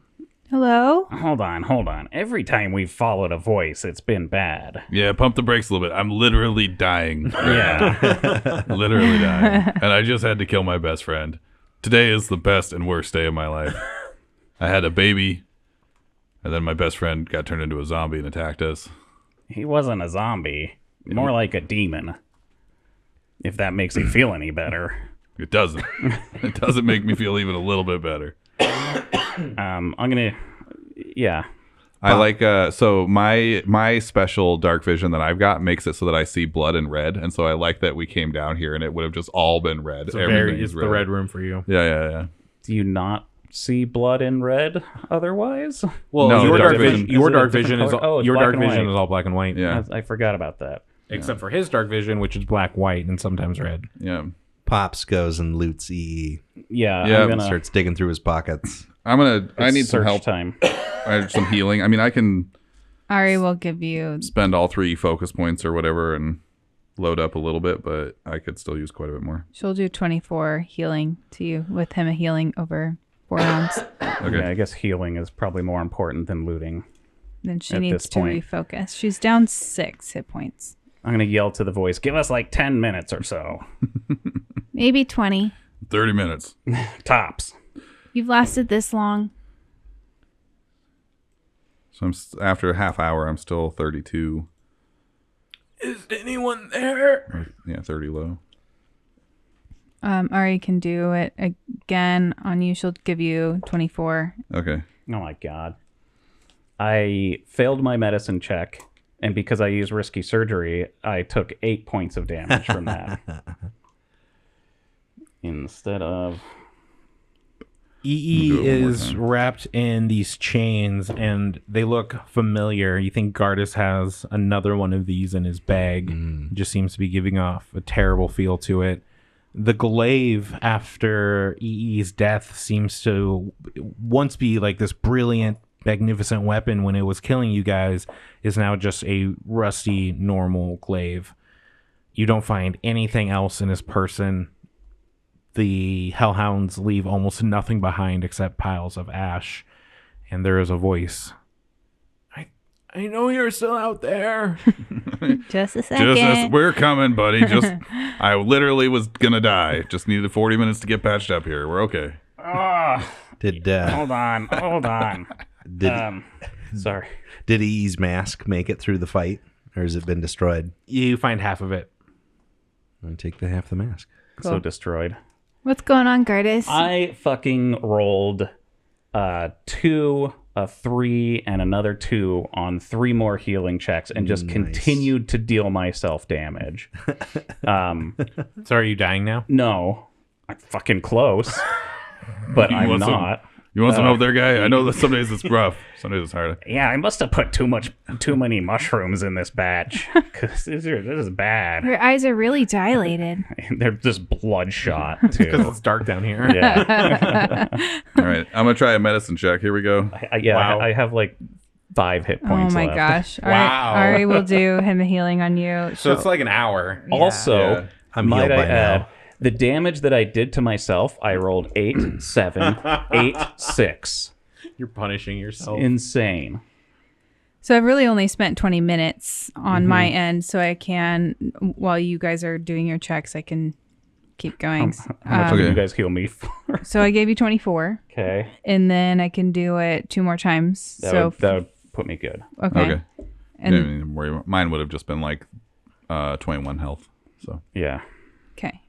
Hello? Hold on. Every time we've followed a voice, it's been bad. Yeah, pump the brakes a little bit. I'm literally dying. Yeah. Literally dying. And I just had to kill my best friend. Today is the best and worst day of my life. I had a baby, and then my best friend got turned into a zombie and attacked us. He wasn't a zombie. More like a demon. If that makes you feel any better. It doesn't. It doesn't make me feel even a little bit better. I'm gonna... Yeah. I like so my special dark vision that I've got makes it so that I see blood and red, and so I like that we came down here and it would have just all been red. So Everything it's is the red room for you. Yeah. Do you not see blood in red otherwise? Well, No, your the dark dark vision, vision- your is it a dark different vision is color? Oh, it's your black dark and vision white. is all black and white. Yeah. I forgot about that. Except for his dark vision, which is black, white, and sometimes red. Yeah. Pops goes and loots EE. Yeah, Yeah, I'm gonna... Starts digging through his pockets. I need some search help. time. I need some healing. I mean, I can Ari will give you... spend all 3 focus points or whatever and load up a little bit, but I could still use quite a bit more. She'll do 24 healing to you, with him a healing over 4 rounds. Okay. Yeah, I guess healing is probably more important than looting. Then she At needs this to point. refocus. She's down 6 hit points. I'm gonna yell to the voice, give us like 10 minutes or so. Maybe 20. 30 minutes. Tops. You've lasted this long. So after a half hour, I'm still 32. Is anyone there? Or, 30 low. Ari can do it again on you. She'll give you 24. Okay. Oh my god. I failed my medicine check, and because I used risky surgery, I took 8 points of damage from that. Instead of... EE Do it one more is time. wrapped in these chains, and they look familiar. You think Gardas has another one of these in his bag. Just seems to be giving off a terrible feel to it. The glaive after EE's death seems to once be like this brilliant, magnificent weapon when it was killing you guys, is now just a rusty, normal glaive. You don't find anything else in his person. The hellhounds leave almost nothing behind except piles of ash. And there is a voice. I know you're still out there. Just a second. We're coming, buddy. I literally was gonna die. Just needed 40 minutes to get patched up here. We're okay. Did Hold on. Sorry. did EE's mask make it through the fight, or has it been destroyed? You find half of it. I'm gonna take the half the mask. So Cool. destroyed. What's going on, Gardas? I fucking rolled 2, a 3, and another 2 on 3 more healing checks and just continued to deal myself damage. So are you dying now? No, I'm fucking close, but I'm want some- not. You want some help there, guy? I know that some days it's rough. Some days it's hard. Yeah, I must have put too many mushrooms in this batch because this is bad. Your eyes are really dilated. They're just bloodshot Because too. it's dark down here. Yeah, All right, I'm gonna try a medicine check. Here we go. Wow. I have like 5 hit Oh points my left. gosh. All Wow. right. Ari will do him a healing on you. So it's like an hour. Also, Yeah. I'm might healed I by add, now. the damage that I did to myself, I rolled 8, 7, 8, 6. You're punishing yourself. Insane. So I've really only spent 20 minutes on my end, so I can, while you guys are doing your checks, I can keep going. How much did Okay. you guys heal me for? So I gave you 24, Okay. and then I can do it 2 more times. That would put me good. Okay. Okay. And Yeah, I mean, mine would have just been like 21 health. So Yeah. okay.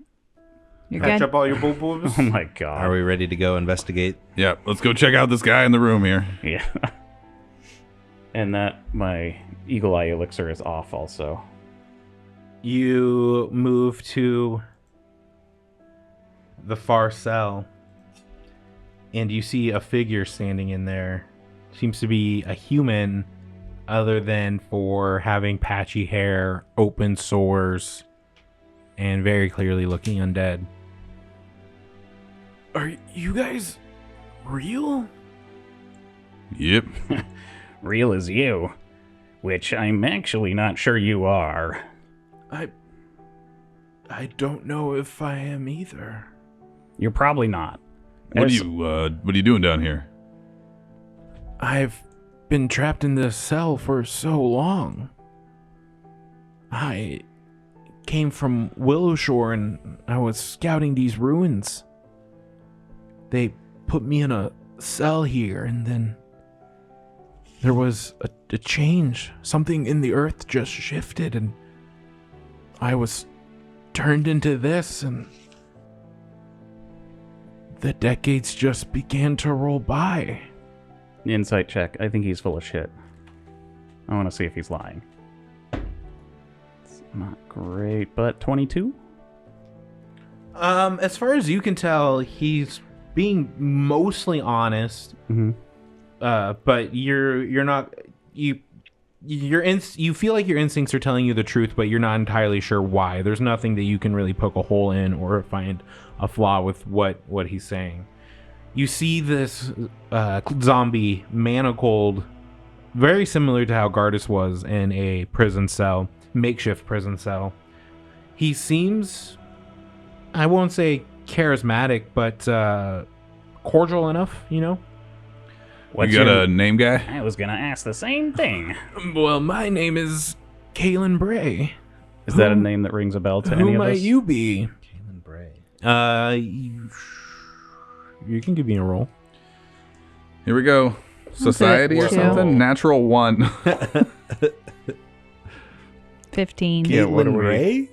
You're Patch good. up all your boo-boos. Oh my god. Are we ready to go investigate? yeah, let's go check out this guy in the room here. Yeah. And that my eagle eye elixir is off also. You move to the far cell, and you see a figure standing in there. Seems to be a human, other than for having patchy hair, open sores, and very clearly looking undead. Are you guys real? Yep. Real as you, which I'm actually not sure you are. I don't know if I am either. You're probably not. What are There's- you doing down here? I've been trapped in this cell for so long. I came from Willowshore and I was scouting these ruins. They put me in a cell here, and then there was a change. Something in the earth just shifted, and I was turned into this, and the decades just began to roll by. Insight check. I think he's full of shit. I want to see if he's lying. It's not great, but 22? As far as you can tell, he's being mostly honest. Mm-hmm. But you're not you feel like your instincts are telling you the truth, but you're not entirely sure why. There's nothing that you can really poke a hole in or find a flaw with what he's saying. You see this zombie manacled, very similar to how Gardas was in a prison cell, makeshift prison cell. He seems, I won't say charismatic, but cordial enough, you know? What's you got your- a name, guy? I was going to ask the same thing. Well, my name is Kalen Bray. Is that a name that rings a bell to any Who of might us? you be? Kalen Bray. You can give me a roll. Here we go. Society or Two. something? Natural 1. 15. Yeah, what are Caitlin we- Ray?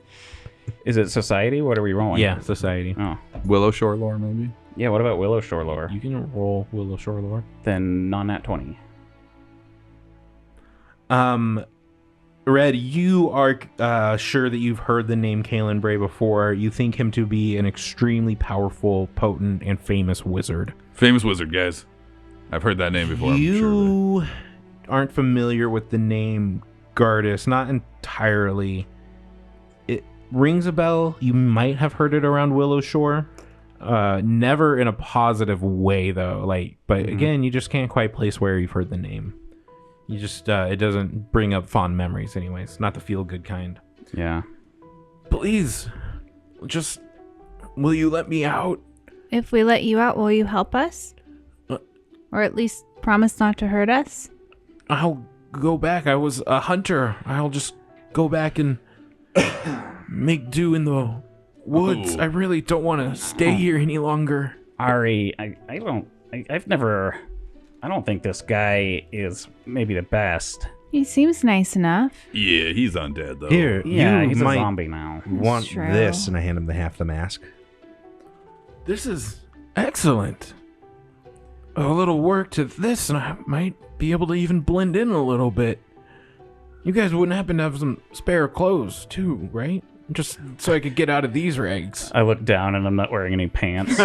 Is it society? What are we rolling? Yeah, society. Oh. Willow Shore lore, maybe? Yeah, what about Willow Shore lore? You can roll Willow Shore lore. Then non-nat 20. Red, you are sure that you've heard the name Kalen Bray before. You think him to be an extremely powerful, potent, and famous wizard. Famous wizard, guys. I've heard that name before. You I'm sure aren't familiar with the name Gardus, not entirely. It rings a bell. You might have heard it around Willow Shore. Never in a positive way, though. But again, you just can't quite place where you've heard the name. You just, it doesn't bring up fond memories anyways. Not the feel-good kind. Yeah. Please, will you let me out? If we let you out, will you help us? Or at least promise not to hurt us? I'll go back. I was a hunter. I'll just go back and make do in the woods. Ooh. I really don't want to stay here any longer. Ari, I don't think this guy is maybe the best. He seems nice enough. Yeah, he's undead, though. Here, Yeah, you he's a might zombie now. want true. this, and I hand him half the mask. This is excellent. A little work to this, and I might be able to even blend in a little bit. You guys wouldn't happen to have some spare clothes, too, right? Just so I could get out of these rags. I look down and I'm not wearing any pants.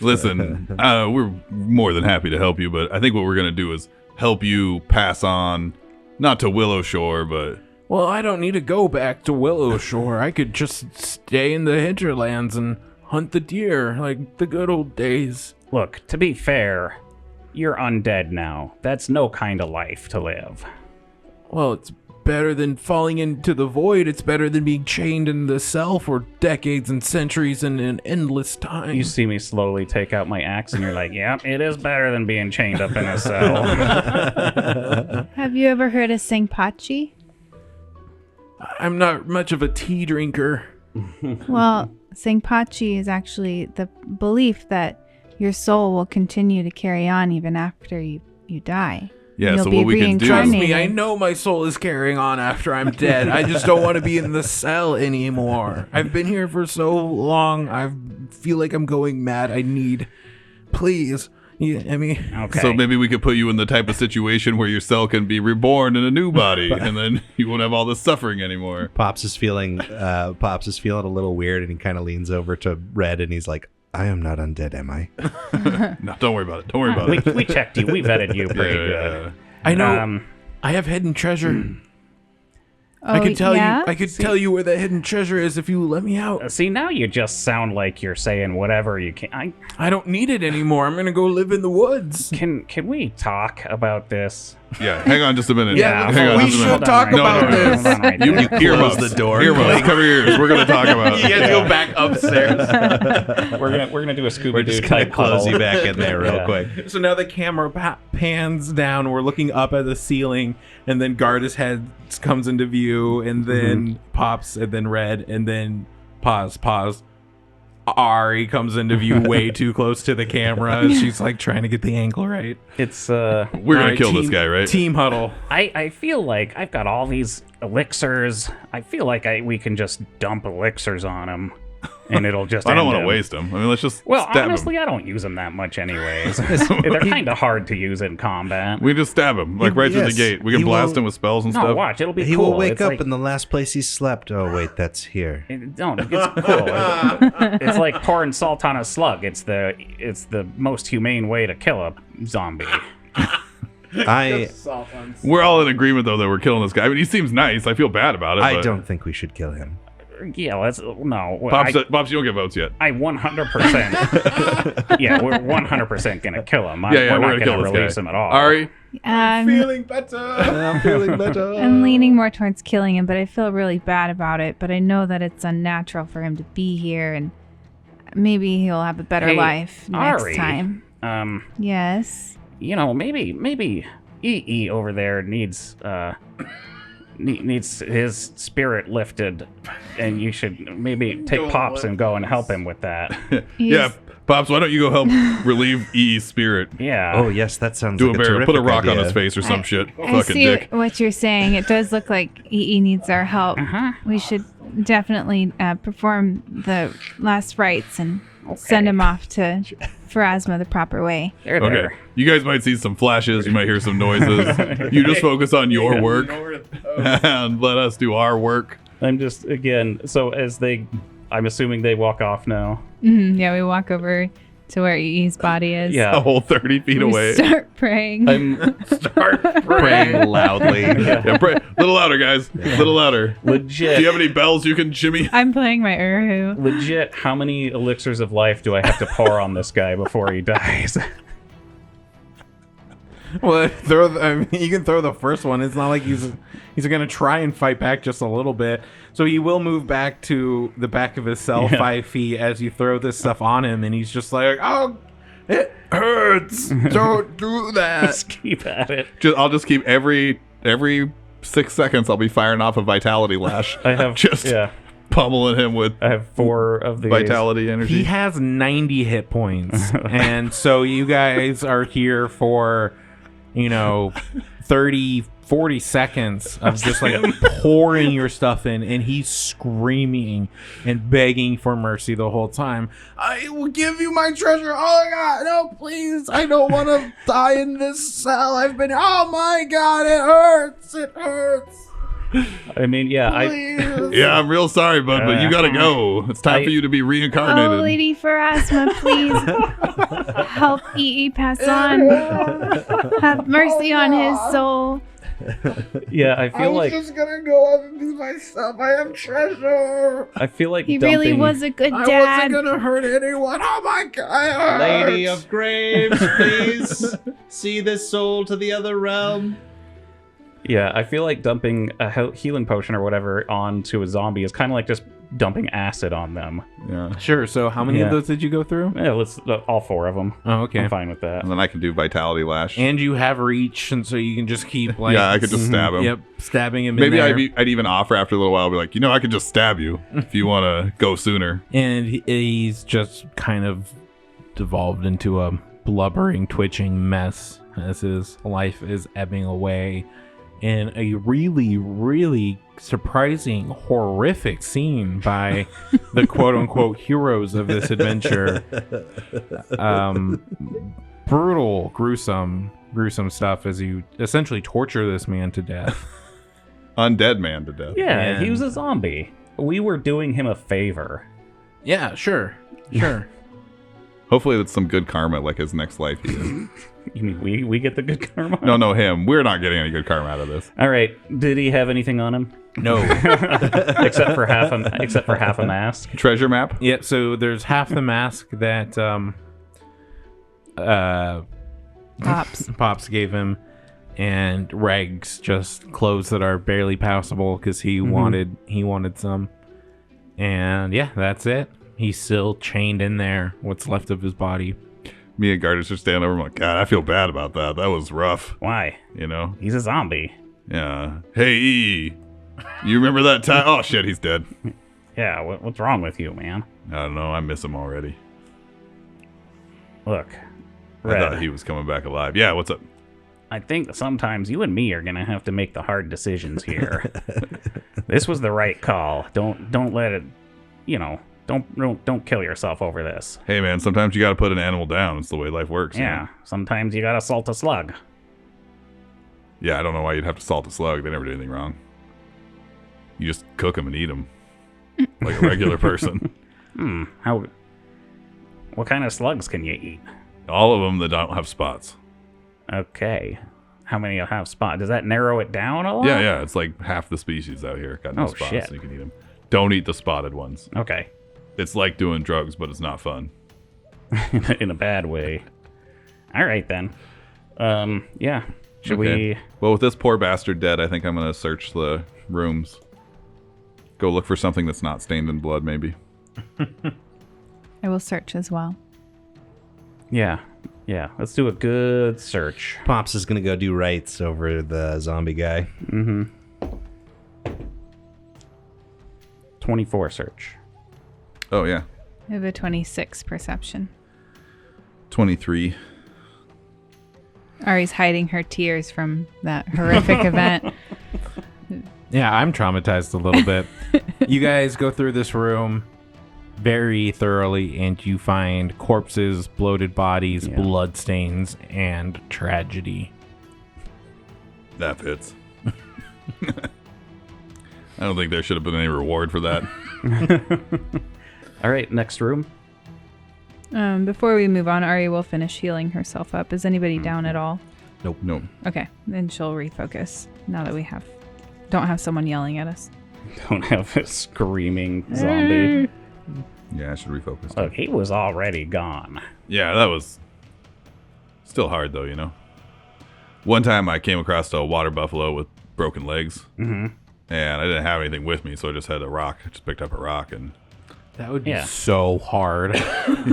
Listen, we're more than happy to help you, but I think what we're going to do is help you pass on, not to Willow Shore, but... Well, I don't need to go back to Willow Shore. I could just stay in the hinterlands and hunt the deer like the good old days. Look, to be fair, you're undead now. That's no kind of life to live. Well, it's better than falling into the void. It's better than being chained in the cell for decades and centuries and an endless time. You see me slowly take out my axe and you're like, yeah, it is better than being chained up in a cell. Have you ever heard of Singpachi? I'm not much of a tea drinker. Well, Singpachi is actually the belief that your soul will continue to carry on even after you die. Yeah, You'll so be what we can do Trust is... me, I know my soul is carrying on after I'm dead. I just don't want to be in the cell anymore. I've been here for so long. I feel like I'm going mad. I need... Please. Yeah, I mean... Okay. So maybe we could put you in the type of situation where your cell can be reborn in a new body, and then you won't have all this suffering anymore. Pops is feeling a little weird, and he kind of leans over to Red, and he's like, I am not undead, am I? No, don't worry about it. Don't worry about it. we checked you. We vetted you pretty good. I know. I have hidden treasure. Oh, I could tell yeah? you. I could tell you where that hidden treasure is if you let me out. See, now you just sound like you're saying whatever you can. I don't need it anymore. I'm gonna go live in the woods. Can we talk about this? Yeah, hang on just a minute. Yeah, hang on we just a should minute. talk about this. You earmuffs. the door. Earmuffs, cover your ears. We're going to talk about it. You guys go back upstairs. We're gonna do a Scooby We're Doo just gonna type close huddle. you back in there real Yeah. quick. So now the camera pans down. We're looking up at the ceiling, and then Gardus head comes into view, and then Pops, and then Red, and then pause. Ari comes into view way too close to the camera. She's like trying to get the angle right. It's We're going to Alright, kill this team- guy, right? Team huddle. I feel like I've got all these elixirs. I feel like we can just dump elixirs on him, and it'll just. I don't want want to waste him. I mean, let's just Well, stab honestly, him. I don't use them that much, anyways. They're kind of hard to use in combat. We just stab him, like right through the Yes. gate. We can He blast will- him with spells and No, stuff. watch, it'll be He cool. will wake It's up like, in the last place he slept. Oh, wait, that's here. No, it's cool. It's like pouring salt on a slug. It's the most humane way to kill a zombie. We're all in agreement, though, that we're killing this guy. I mean, he seems nice. I feel bad about it. I but don't think we should kill him. Yeah, no. Pops, you don't get votes yet. I 100%. Yeah, we're 100% gonna kill him. Yeah, we're we're not gonna kill gonna this release guy. him at all. Ari, Feeling better. I'm feeling better. I'm leaning more towards killing him, but I feel really bad about it. But I know that it's unnatural for him to be here, and maybe he'll have a better Hey, life next Ari, time. Yes. Maybe EE over there needs his spirit lifted, and you should maybe take Pops and go and help him with that. yeah, Pops, why don't you go help relieve EE's spirit? Yeah. Oh, yes, that sounds Do like a a bear, terrific put a rock on idea. his face or some I- shit. I Fucking see dick. what you're saying. It does look like EE needs our help. Uh-huh. We should definitely perform the last rites and send him off to Pharasma the proper way. There. Okay. You guys might see some flashes. You might hear some noises. You just focus on your work and let us do our work. I'm just, again, so I'm assuming they walk off now. Yeah, we walk over to where EE's body is. Yeah. A whole 30 feet We away. start praying. Start Praying loudly. Yeah, pray. Little louder, guys. Little louder. Legit. Do you have any bells you can shimmy? I'm playing my Urhu. Legit, how many elixirs of life do I have to pour on this guy before he dies? Well, you can throw the first one. It's not like he's going to try and fight back just a little bit. So he will move back to the back of his cell 5 feet as you throw this stuff on him, and he's just like, "Oh, it hurts! Don't do that." Just keep at it. I'll just keep every 6 seconds. I'll be firing off a vitality lash. I have Pummeling him with I have 4 of these. vitality energy. He has 90 hit points, and so you guys are here for 30, 40 seconds of just like pouring your stuff in, and he's screaming and begging for mercy the whole time. I will give you my treasure. Oh my God, no, please. I don't want to die in this cell. Oh my God, it hurts. It hurts. I mean, yeah, Yeah, I'm real sorry, bud, but you gotta go. It's time for you to be reincarnated. Oh, Lady Pharasma, please help EE pass on. Have mercy on his soul. yeah, I feel like just gonna go up and be myself. I have treasure. I feel like He really was a good dad. gonna hurt anyone. Oh my God, Lady of Graves, please see this soul to the other realm. Yeah, I feel like dumping a healing potion or whatever onto a zombie is kind of like just dumping acid on them. Yeah. Sure. So how many Yeah. of those did you go through? Yeah, let's all 4 of them. Oh, okay. I'm fine with that. And then I can do vitality lash. And you have reach, and so you can just keep like Yeah, I could just stab him. Yep, stabbing him. Maybe in there. I'd even offer after a little while, be like, I could just stab you if you want to go sooner. And he's just kind of devolved into a blubbering, twitching mess as his life is ebbing away in a really, really surprising, horrific scene by the quote-unquote heroes of this adventure. Brutal, gruesome stuff as you essentially torture this man to death. Undead man to death. Yeah, And- he was a zombie. We were doing him a favor. Yeah, sure. Hopefully that's some good karma, like his next life he is. You mean we get the good karma? No, him. We're not getting any good karma out of this. All right. Did he have anything on him? No. except for half a mask. Treasure map? Yeah, so there's half the mask that Pops gave him, and Reg's just clothes that are barely passable because he wanted some. And yeah, that's it. He's still chained in there, what's left of his body. Me and Gardas are standing over. I'm like, God, I feel bad about that. That was rough. Why? He's a zombie. Yeah. Hey, E. You remember that time? Oh, shit, he's dead. Yeah, what's wrong with you, man? I don't know. I miss him already. Look, I Red, thought he was coming back alive. Yeah, what's up? I think sometimes you and me are gonna have to make the hard decisions here. This was the right call. Don't let it, don't kill yourself over this. Hey, man, sometimes you got to put an animal down. It's the way life works. Yeah, sometimes you gotta salt a slug. Yeah, I don't know why you'd have to salt a slug. They never do anything wrong. You just cook them and eat them like a regular person. What kind of slugs can you eat? All of them that don't have spots. Okay. How many have spots? Does that narrow it down a lot? Yeah. It's like half the species out here got no Oh, spots, shit. so you can eat them. Don't eat the spotted ones. Okay. It's like doing drugs, but it's not fun. In a bad way. All right, then. Yeah. Should Okay. Well, with this poor bastard dead, I think I'm going to search the rooms. Go look for something that's not stained in blood, maybe. I will search as well. Yeah. Let's do a good search. Pops is gonna go do rights over the zombie guy. 24 search. Oh, yeah. I have a 26 perception. 23. Ari's hiding her tears from that horrific event. Yeah, I'm traumatized a little bit. You guys go through this room. very thoroughly, and you find corpses, bloated bodies, blood stains, and tragedy. That fits. I don't think there should have been any reward for that. All right, next room. Before we move on, Ari will finish healing herself up. Is anybody down at all? Nope. Okay, then she'll refocus now that we don't have someone yelling at us. Don't have a screaming zombie. Yeah, I should refocus. Look, he was already gone. Yeah, that was still hard though, One time I came across a water buffalo with broken legs, and I didn't have anything with me, so I just had a rock. I just picked up a rock and... That would be so hard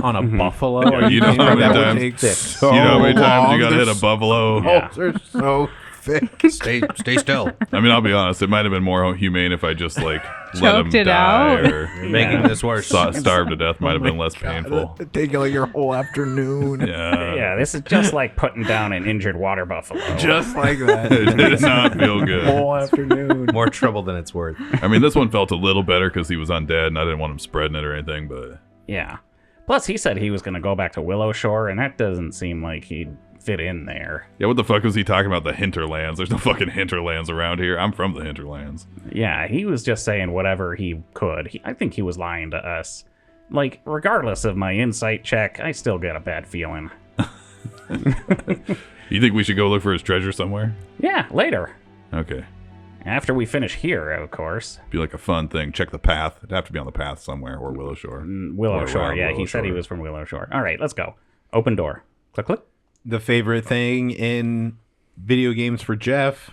on a buffalo. Yeah, you know how many that would times- take so you know how many times you long. gotta hit a buffalo? Yeah. They're so thick. Stay still. I mean, I'll be honest. It might have been more humane if I just let him Choked it die out. or You're making this worse. starve to death. Might have been less painful. Take like your whole afternoon. Yeah, Yeah, this is just like putting down an injured water buffalo. Just like that. it did not feel good. Whole afternoon. More trouble than it's worth. I mean, this one felt a little better because he was undead, and I didn't want him spreading it or anything. But Yeah. Plus, he said he was going to go back to Willow Shore, and that doesn't seem like he'd fit in there. yeah, what the fuck was he talking about? The hinterlands? There's no fucking hinterlands around here. I'm from the hinterlands. Yeah, he was just saying whatever he could. I think he was lying to us. Like, regardless of my insight check, I still get a bad feeling. You think we should go look for his treasure somewhere? Yeah, later. Okay. After we finish here, of course. Be like a fun thing. Check the path. It'd have to be on the path somewhere or Willow Shore. Willow Or Shore, around yeah, Willow he said he Shore. was from Willow Shore. All right, let's go. Open door. Click, click. The favorite thing in video games for Jeff.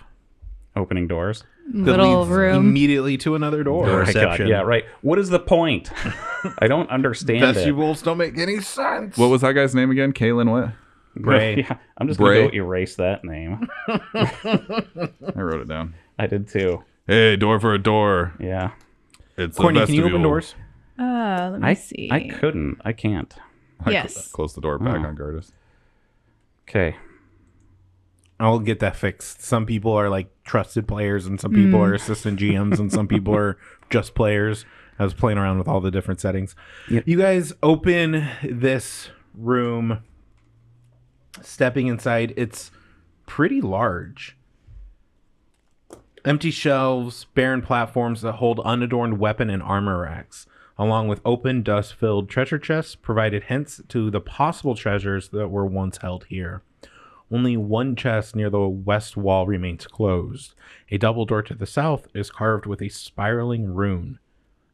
Opening doors. that Little leads room. immediately to another door. Oh my God, Reception. yeah, right. What is the point? I don't understand it. Vegetables don't make any sense. What was that guy's name again? Kalen what? Bray. Yeah, I'm just going Bray? to go erase that name. I wrote it down. I did too. Hey, door for a door. Yeah. It's Courtney, a can you open vestibule. doors? Let me see. I couldn't. I can't. Yes. Close the door back on Gardas. Okay. I'll get that fixed. Some people are like trusted players, and some people are assistant GMs, and some people are just players. I was playing around with all the different settings. Yep. You guys open this room, stepping inside. It's pretty large. Empty shelves, barren platforms that hold unadorned weapon and armor racks, along with open, dust-filled treasure chests, provided hints to the possible treasures that were once held here. Only one chest near the west wall remains closed. A double door to the south is carved with a spiraling rune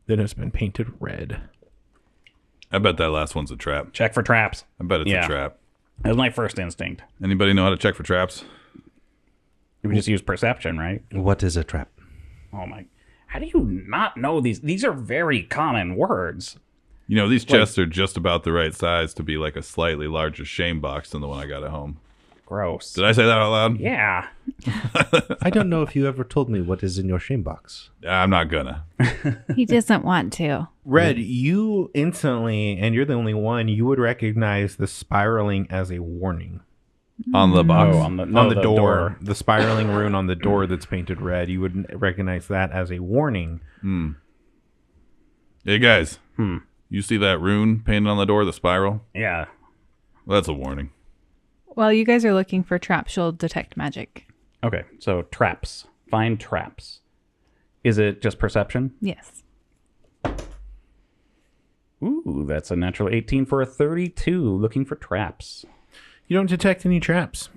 that has been painted red. I bet that last one's a trap. Check for traps. I bet it's Yeah. a trap. That was my first instinct. Anybody know how to check for traps? We just use perception, right? What is a trap? Oh my. How do you not know these? These are very common words. You know, these chests are just about the right size to be like a slightly larger shame box than the one I got at home. Gross. Did I say that out loud? Yeah. I don't know if you ever told me what is in your shame box. I'm not gonna. He doesn't want to. Red, you instantly, and you're the only one, you would recognize the spiraling as a warning. On the box. Oh, on the, On the door, the spiraling rune on the door that's painted red, you would recognize that as a warning. Hey, guys. You see that rune painted on the door, the spiral? Yeah. Well, that's a warning. While you guys are looking for traps, she'll detect magic. Okay, so traps. Find traps. Is it just perception? Yes. Ooh, that's a natural 18 for a 32. Looking for traps. You don't detect any traps.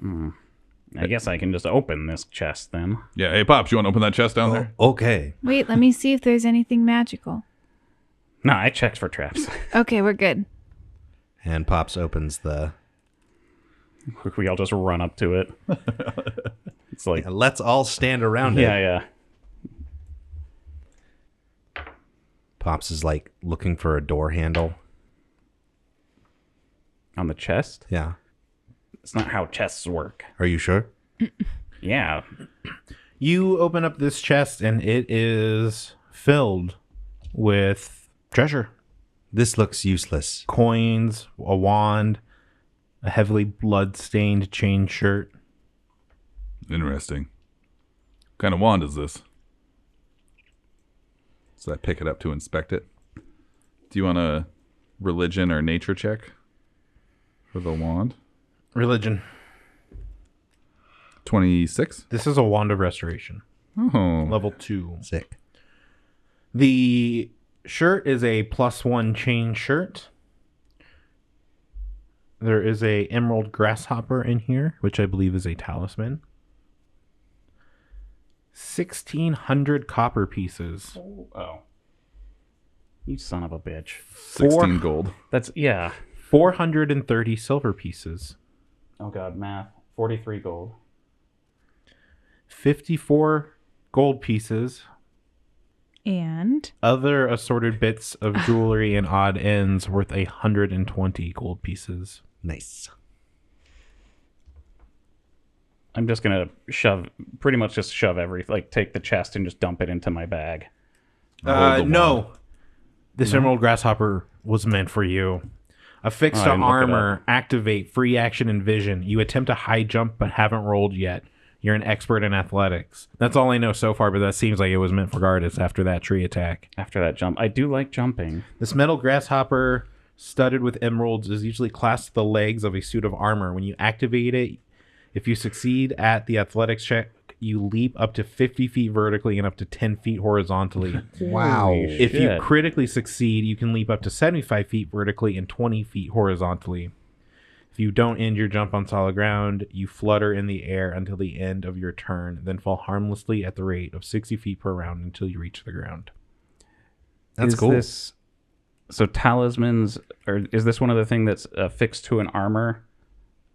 I guess I can just open this chest then. Yeah. Hey, Pops, you want to open that chest down there? Okay. Wait, let me see if there's anything magical. No, I checked for traps. Okay, we're good. And Pops opens the... We all just run up to it. It's like, And let's all stand around it. yeah. Pops is like looking for a door handle. On the chest? Yeah. It's not how chests work. Are you sure? Yeah. You open up this chest, and it is filled with treasure. This looks useless. Coins, a wand, a heavily blood-stained chain shirt. Interesting. What kind of wand is this? So I pick it up to inspect it. Do you want a religion or nature check for the wand? Religion. 26. This is a wand of restoration. Oh. Level 2. Sick. The shirt is a +1 chain shirt. There is a emerald grasshopper in here, which I believe is a talisman. 1,600 copper pieces. Oh. You son of a bitch. 16 gold. That's, yeah. 430 silver pieces. Oh, God, math. 43 gold. 54 gold pieces. And Other assorted bits of jewelry and odd ends worth 120 gold pieces. Nice. I'm just going to shove everything, like take the chest and just dump it into my bag. Hold the No. This emerald grasshopper was meant for you. Affixed Oh, I to didn't look it armor, activate free action and vision. You attempt a high jump but haven't rolled yet. You're an expert in athletics. That's all I know so far, but that seems like it was meant for Gardas after that tree attack. After that jump. I do like jumping. This metal grasshopper studded with emeralds is usually clasped to the legs of a suit of armor. When you activate it, if you succeed at the athletics check, you leap up to 50 feet vertically and up to 10 feet horizontally. Wow. If you critically succeed, you can leap up to 75 feet vertically and 20 feet horizontally. If you don't end your jump on solid ground, you flutter in the air until the end of your turn, then fall harmlessly at the rate of 60 feet per round until you reach the ground. That's Is cool. So talismans, or is this one of the things that's affixed to an armor?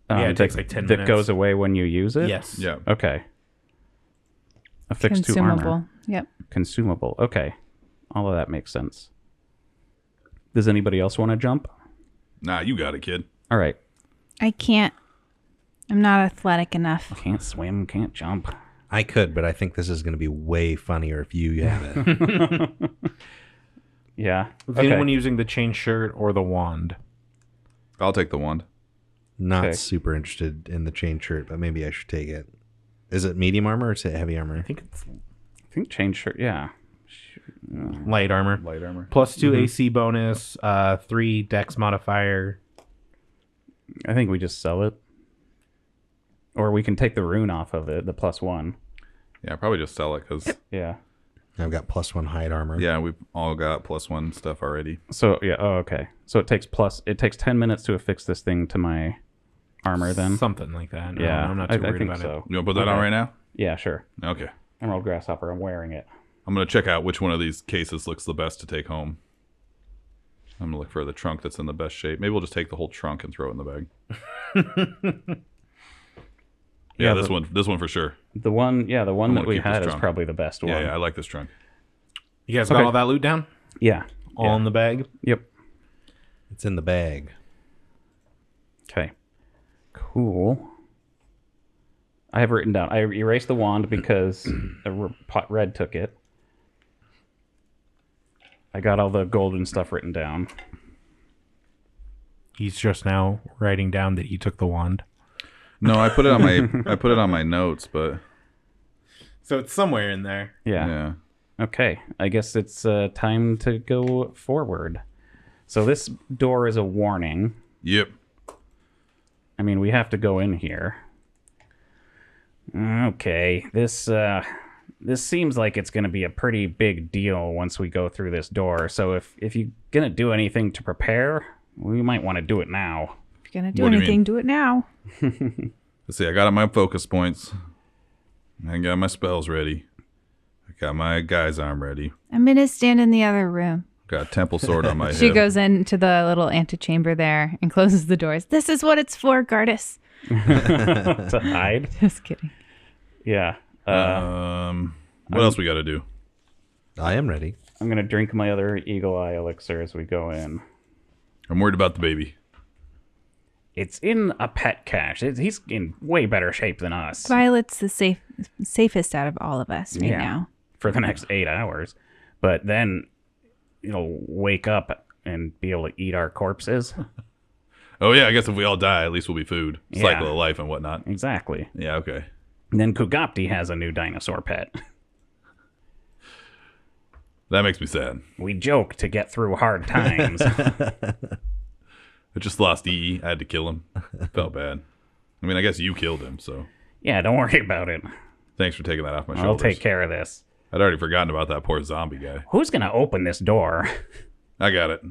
Yeah, it takes like 10 that minutes. goes away when you use it? Yes. Yeah. Okay. Affixed to armor. consumable. Yep. Consumable. Okay. All of that makes sense. Does anybody else want to jump? Nah, you got it, kid. All right. I can't. I'm not athletic enough. Can't swim, can't jump. I could, but I think this is going to be way funnier if you have it. Yeah. Is Okay. anyone using the chain shirt or the wand? I'll take the wand. Not Okay. super interested in the chain shirt, but maybe I should take it. Is it medium armor or is it heavy armor? I think it's I think change shirt. Yeah. light armor. Light armor. +2 AC bonus, 3 dex modifier. I think we just sell it. Or we can take the rune off of it, the +1. Yeah, probably just sell it because, Yeah. I've got +1 hide armor. yeah, we've all got +1 stuff already. So, yeah. Oh, okay. So it takes 10 minutes to affix this thing to my armor then? Something like that. No, Yeah. I'm not too worried I think about so. it. You want to put that on right now? Yeah, sure. Okay. Emerald Grasshopper, I'm wearing it. I'm going to check out which one of these cases looks the best to take home. I'm going to look for the trunk that's in the best shape. Maybe we'll just take the whole trunk and throw it in the bag. Yeah, this one for sure. The one I'm that gonna we keep this had is trunk. probably the best one. Yeah, I like this trunk. You guys Okay. got all that loot down? Yeah. All in the bag? Yep. It's in the bag. Okay. Cool. I have written down. I erased the wand because Red took it. I got all the golden stuff written down. He's just now writing down that he took the wand. No, I put it on my notes, but So it's somewhere in there. Yeah. yeah. Okay. I guess it's time to go forward. So this door is a warning. Yep. I mean, we have to go in here. Okay. This seems like it's going to be a pretty big deal once we go through this door. So if you're going to do anything to prepare, we might want to do it now. If you're gonna do What do you anything, mean? do it now. Let's see. I got my focus points. I got my spells ready. I got my guy's arm ready. I'm gonna stand in the other room. Got a temple sword on my She hip. goes into the little antechamber there and closes the doors. This is what it's for, Gardas. To hide? Just kidding. Yeah. What else we got to do? I am ready. I'm going to drink my other Eagle Eye elixir as we go in. I'm worried about the baby. It's in a pet cache. He's in way better shape than us Violet's the safest out of all of us right now. for the next 8 hours. But then, wake up and be able to eat our corpses. Oh yeah, I guess if we all die, at least we'll be food. Yeah. Cycle of life and whatnot. Exactly. Yeah, okay. And then Kugapti has a new dinosaur pet. That makes me sad. We joke to get through hard times. I just lost EE. I had to kill him. Felt bad. I mean, I guess you killed him, so Yeah, don't worry about it. thanks for taking that off my shoulders. I'll take care of this. I'd already forgotten about that poor zombie guy. Who's going to open this door? I got it.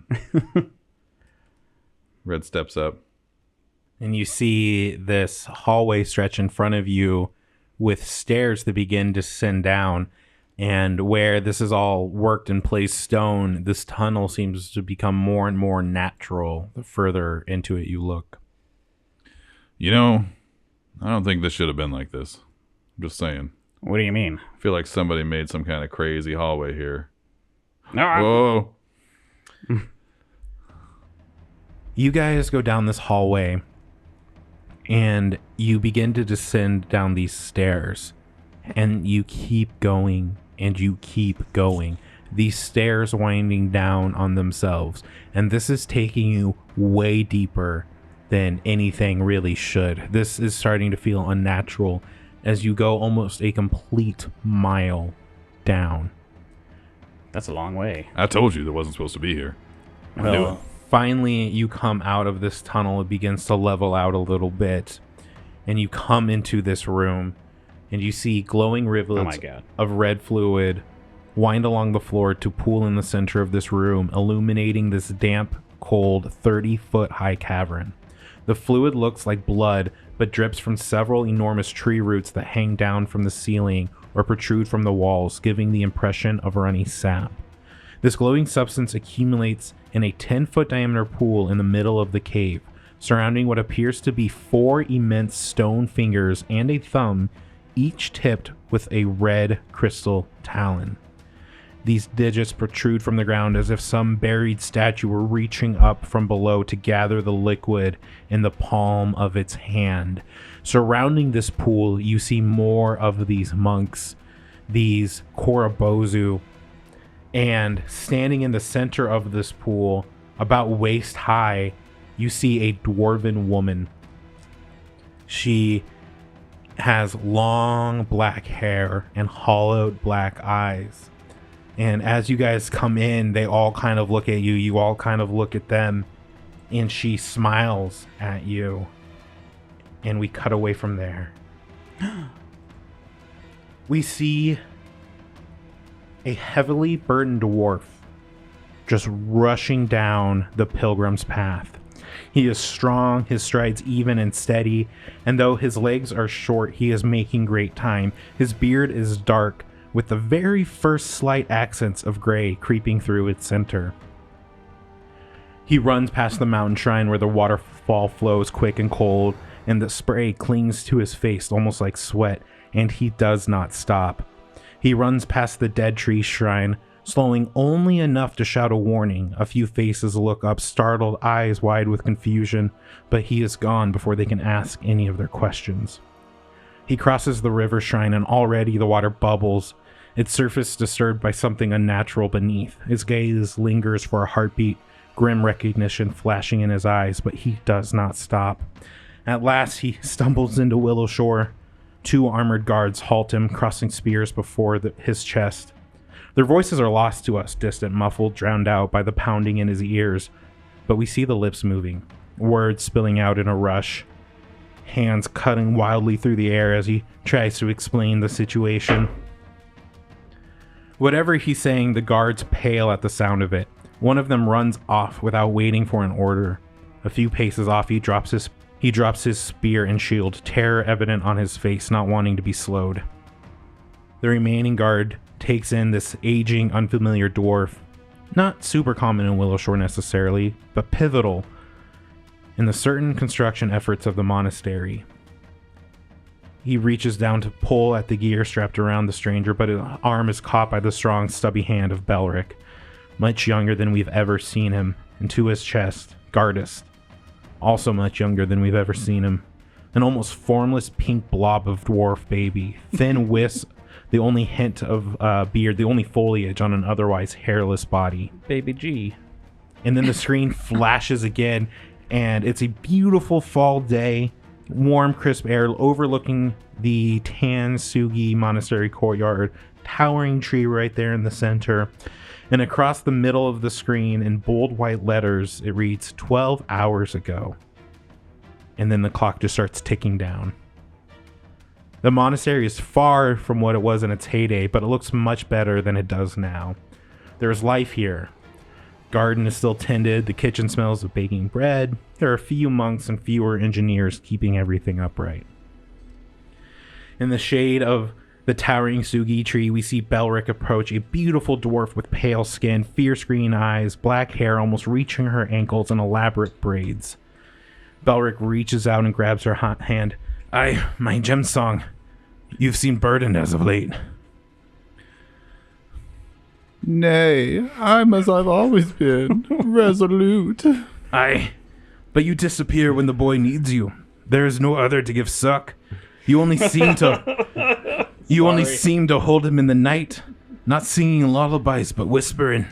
Red steps up. And you see this hallway stretch in front of you with stairs that begin to descend down. And where this is all worked in place stone, this tunnel seems to become more and more natural the further into it you look. You know, I don't think this should have been like this. I'm just saying. What do you mean? I feel like somebody made some kind of crazy hallway here. No, Whoa. You guys go down this hallway and you begin to descend down these stairs, and you keep going and you keep going. These stairs winding down on themselves, and this is taking you way deeper than anything really should. This is starting to feel unnatural as you go almost a complete mile down. That's a long way. I told you that wasn't supposed to be here. I knew it. Well, Finally, you come out of this tunnel. It begins to level out a little bit, and you come into this room, and you see glowing oh rivulets my God. of red fluid wind along the floor to pool in the center of this room, illuminating this damp, cold, 30-foot high cavern. The fluid looks like blood, but drips from several enormous tree roots that hang down from the ceiling or protrude from the walls, giving the impression of runny sap. This glowing substance accumulates in a 10-foot diameter pool in the middle of the cave, surrounding what appears to be 4 immense stone fingers and a thumb, each tipped with a red crystal talon. These digits protrude from the ground as if some buried statue were reaching up from below to gather the liquid in the palm of its hand. Surrounding this pool, you see more of these monks, these Korobozu, and standing in the center of this pool, about waist high, you see a dwarven woman. She has long black hair and hollowed black eyes. And as you guys come in, they all kind of look at you. You all kind of look at them. And she smiles at you. And we cut away from there. We see a heavily burdened dwarf just rushing down the pilgrim's path. He is strong, his strides even and steady, and though his legs are short, he is making great time. His beard is dark, with the very first slight accents of gray creeping through its center. He runs past the mountain shrine where the waterfall flows quick and cold, and the spray clings to his face almost like sweat, and he does not stop. He runs past the dead tree shrine, slowing only enough to shout a warning. A few faces look up, startled, eyes wide with confusion, but he is gone before they can ask any of their questions. He crosses the river shrine, and already the water bubbles, its surface disturbed by something unnatural beneath. His gaze lingers for a heartbeat, grim recognition flashing in his eyes, but he does not stop. At last, he stumbles into Willow Shore. 2 armored guards halt him, crossing spears before his chest. Their voices are lost to us, distant, muffled, drowned out by the pounding in his ears, but we see the lips moving, words spilling out in a rush, hands cutting wildly through the air as he tries to explain the situation. Whatever he's saying, the guards pale at the sound of it. One of them runs off without waiting for an order. A few paces off, he drops his spear and shield, terror evident on his face, not wanting to be slowed. The remaining guard takes in this aging, unfamiliar dwarf, not super common in Willow Shore necessarily, but pivotal in the certain construction efforts of the monastery. He reaches down to pull at the gear strapped around the stranger, but his arm is caught by the strong, stubby hand of Belric, much younger than we've ever seen him, and to his chest, Gardist, also much younger than we've ever seen him. An almost formless pink blob of dwarf baby, thin wisp, the only hint of beard, the only foliage on an otherwise hairless body. Baby G. And then the screen flashes again, and it's a beautiful fall day, warm, crisp air overlooking the Tansugi Monastery courtyard, towering tree right there in the center. And across the middle of the screen in bold white letters, it reads 12 hours ago. And then the clock just starts ticking down. The monastery is far from what it was in its heyday, but it looks much better than it does now. There's life here. Garden is still tended. The kitchen smells of baking bread. There are a few monks and fewer engineers keeping everything upright. In the shade of the towering sugi tree, we see Belric approach, a beautiful dwarf with pale skin, fierce green eyes, black hair almost reaching her ankles, and elaborate braids. Belric reaches out and grabs her hand. My gem song. You've seemed burdened as of late. Nay, I'm as I've always been, resolute. But you disappear when the boy needs you. There is no other to give suck. You only seem to hold him in the night, not singing lullabies, but whispering.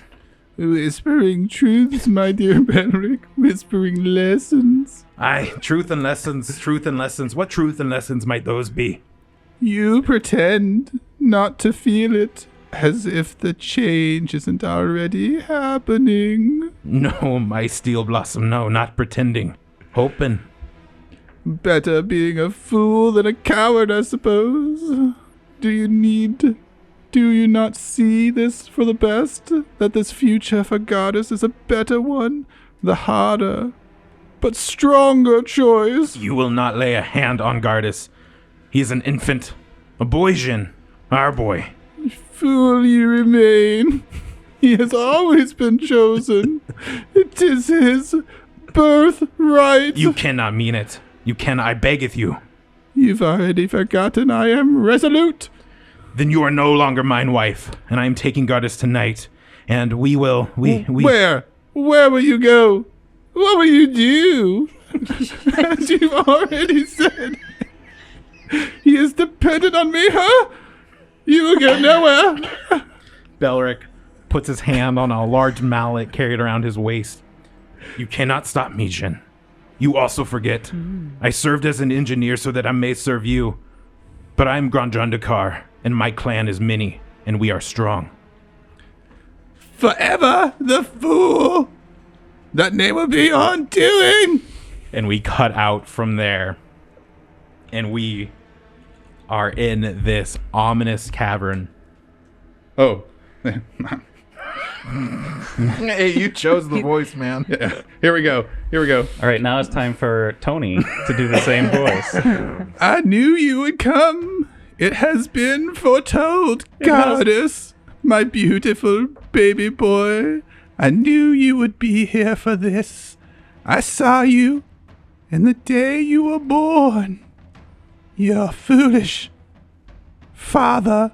Whispering truths, my dear Belric. Whispering lessons. Truth and lessons. What truth and lessons might those be? You pretend not to feel it, as if the change isn't already happening. No, my steel blossom, no, not pretending. Hoping. Better being a fool than a coward, I suppose. Do you not see this for the best? That this future for Goddess is a better one? The harder, but stronger choice? You will not lay a hand on Gardus. He is an infant. A boy, Jin. Our boy. Fool you remain. He has always been chosen. It is his birthright. You cannot mean it. You cannot. I beggeth you. You've already forgotten I am resolute. Then you are no longer mine wife, and I am taking Goddess tonight, and we will. Where? Where will you go? What will you do? As you've already said, he is dependent on me, huh? You will go nowhere. Belric puts his hand on a large mallet carried around his waist. You cannot stop me, Jin. You also forget. I served as an engineer so that I may serve you. But I am Grandjandakar, and my clan is many, and we are strong. Forever the fool! That name will be your undoing! And we cut out from there. And we are in this ominous cavern. Oh. Hey, you chose the voice, man. Yeah. Here we go. All right, now it's time for Tony to do the same voice. I knew you would come. It has been foretold, Goddess. My beautiful baby boy. I knew you would be here for this. I saw you in the day you were born. Your foolish father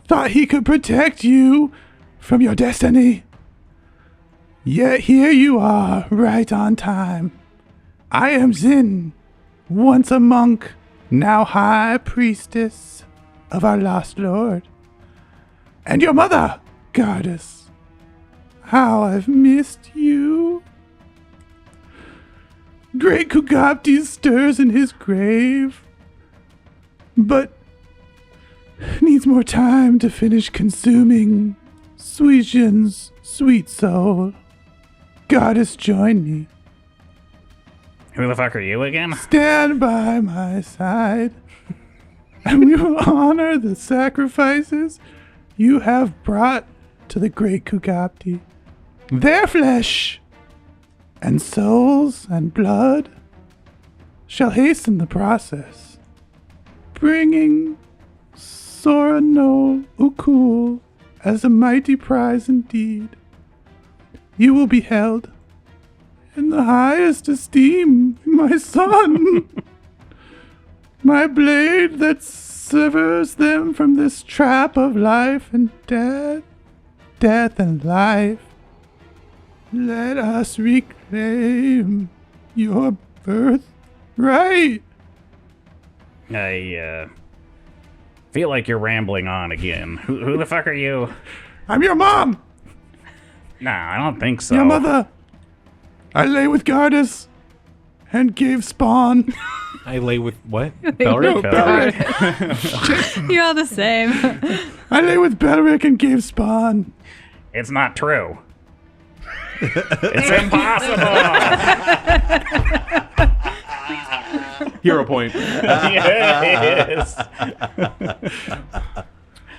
thought he could protect you from your destiny. Yet here you are, right on time. I am Zin, once a monk, now high priestess of our lost lord. And your mother, Goddess. How I've missed you. Great Kugapti stirs in his grave, but needs more time to finish consuming Suijin's sweet soul. Goddess, join me. Who the fuck are you again? Stand by my side, and we will honor the sacrifices you have brought to the great Kugapti. Their flesh and souls and blood shall hasten the process, bringing Sora no Ukul as a mighty prize indeed. You will be held in the highest esteem, my son. My blade that severs them from this trap of life and death, death and life. Let us reclaim your birthright. I feel like you're rambling on again. Who the fuck are you? I'm your mom. Nah, I don't think so. Your mother. I lay with Goddess and gave spawn. I lay with what? No, Belric? Belric. You're all the same. I lay with Belric and gave spawn. It's not true. It's impossible. Hero point. Yes.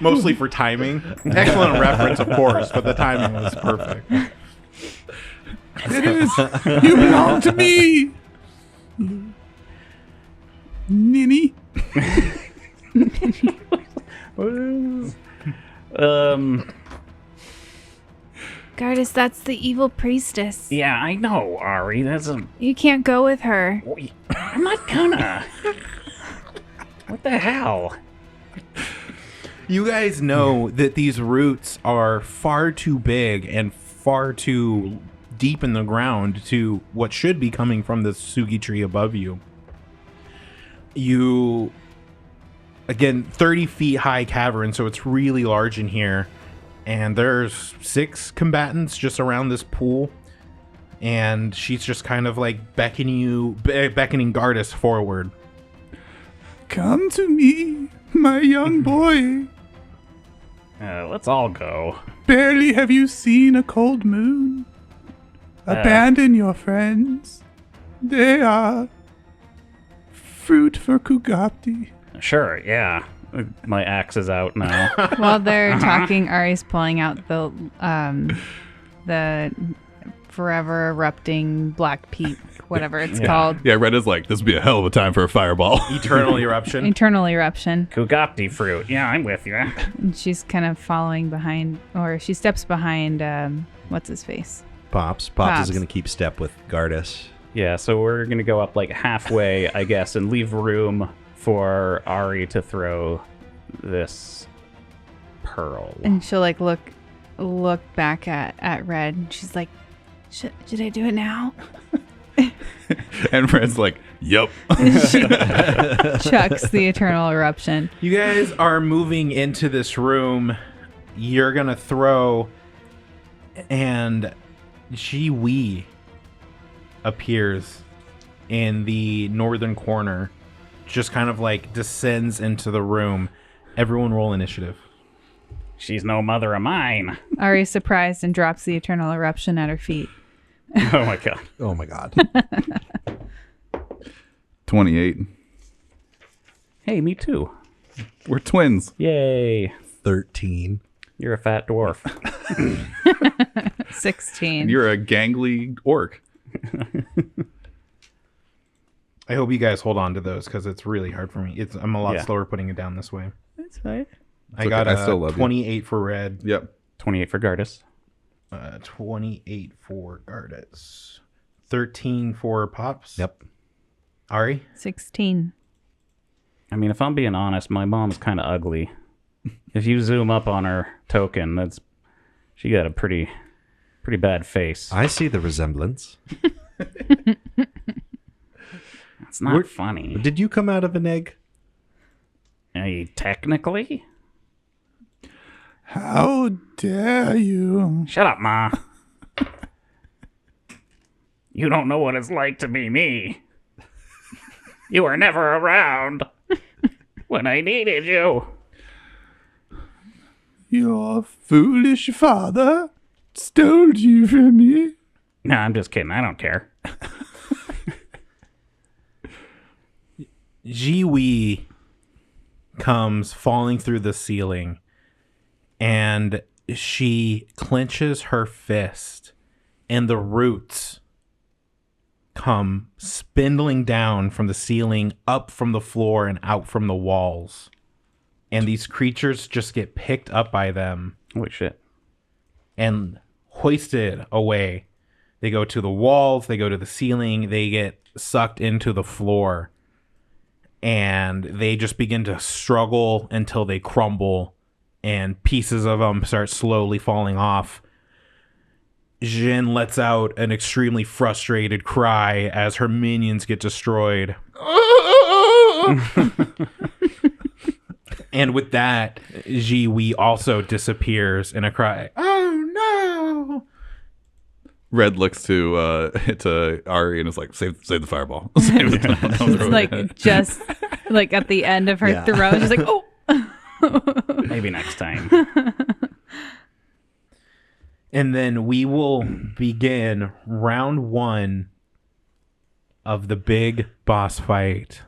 Mostly for timing. Excellent reference, of course, but the timing was perfect. It is. You belong to me. Ninny. Gardas, that's the evil priestess. Yeah, I know, Ari. That's a. You can't go with her. I'm not gonna. What the hell? You guys know that these roots are far too big and far too deep in the ground to what should be coming from the Sugi tree above you. You, again, 30 feet high cavern, so it's really large in here. And there's 6 combatants just around this pool. And she's just kind of like beckoning Gardas forward. Come to me, my young boy. Let's all go. Barely have you seen a cold moon. Abandon your friends. They are fruit for Kugapti. Sure, yeah. My axe is out now. While they're talking, Ari's pulling out the forever erupting black peak, whatever it's called. Yeah, Red is like, this would be a hell of a time for a fireball. Eternal eruption. Eternal eruption. Kugapti fruit. Yeah, I'm with you. And she's kind of following behind, or she steps behind, what's his face? Pops is going to keep step with Gardas. Yeah, so we're going to go up like halfway, I guess, and leave room for Ari to throw this pearl. And she'll like look back at Red. And she's like, should I do it now? And Red's like, yep. She chucks the eternal eruption. You guys are moving into this room. You're going to throw, and Ji appears in the northern corner, just kind of like descends into the room. Everyone roll initiative. She's no mother of mine. Ari's surprised and drops the eternal eruption at her feet. Oh my god. Oh my god. 28. Hey, me too. We're twins. Yay. 13. You're a fat dwarf. 16. And you're a gangly orc. I hope you guys hold on to those because it's really hard for me. I'm a lot slower putting it down this way. That's right. I got I still love you. 28 for Red. Yep. 28 for Gardas. 28 for Gardas. 13 for Pops. Yep. Ari? 16. I mean, if I'm being honest, my mom's kind of ugly. If you zoom up on her token, she got a pretty bad face. I see the resemblance. It's not funny. Did you come out of an egg? Technically? How dare you? Shut up, Ma. You don't know what it's like to be me. You were never around when I needed you. Your foolish father stole you from me. No, I'm just kidding. I don't care. Ji comes falling through the ceiling, and she clenches her fist, and the roots come spindling down from the ceiling, up from the floor, and out from the walls. And these creatures just get picked up by them Holy shit. and hoisted away. They go to the walls, they go to the ceiling, they get sucked into the floor. And they just begin to struggle until they crumble and pieces of them start slowly falling off. Jin lets out an extremely frustrated cry as her minions get destroyed. And with that, Ji also disappears in a cry. Oh no! Red looks to Ari and is like, save the fireball. Save the fireball. It's like just like at the end of her throat. She's like, oh. Maybe next time. And then we will begin round 1 of the big boss fight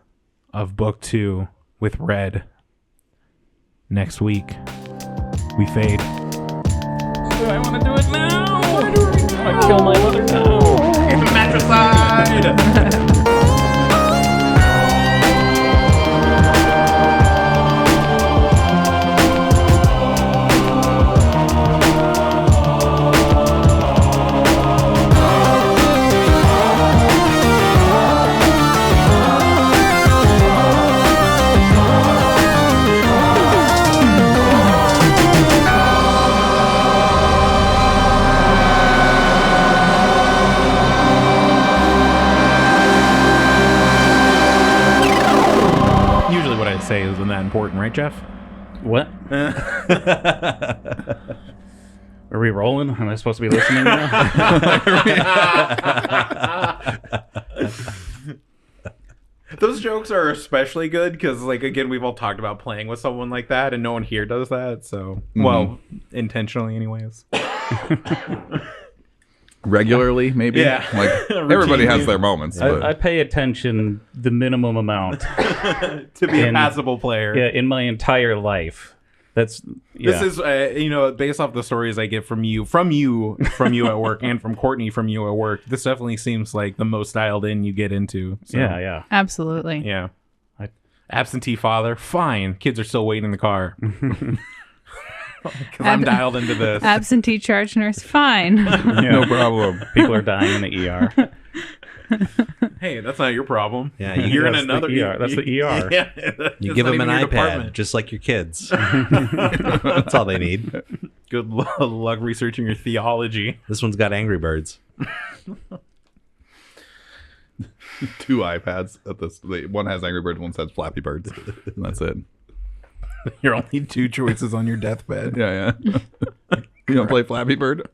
of book 2 with Red. Next week, we fade. I want to do it now. I want to kill my mother now. Matricide! Say isn't that important, right, Jeff? What? Are we rolling? Am I supposed to be listening now? Those jokes are especially good because, like, again, we've all talked about playing with someone like that, and no one here does that. So, well, intentionally, anyways. Regularly, maybe. Yeah. Like everybody has their moments. But. I pay attention the minimum amount to be a passable player. Yeah, in my entire life. This is based off the stories I get from you at work, and from Courtney from you at work. This definitely seems like the most dialed in you get into. So, yeah. Absolutely. Yeah. Absentee father, fine. Kids are still waiting in the car. Because I'm dialed into this. Absentee charge nurse, fine. No problem. People are dying in the ER. Hey, that's not your problem. Yeah, you're in another ER. That's the ER. Yeah, you give them an iPad, department. Just like your kids. That's all they need. Good luck researching your theology. This one's got Angry Birds. 2 iPads at this. One has Angry Birds, one says Flappy Birds. And that's it. Your only 2 choices on your deathbed. Yeah. You don't play Flappy Bird?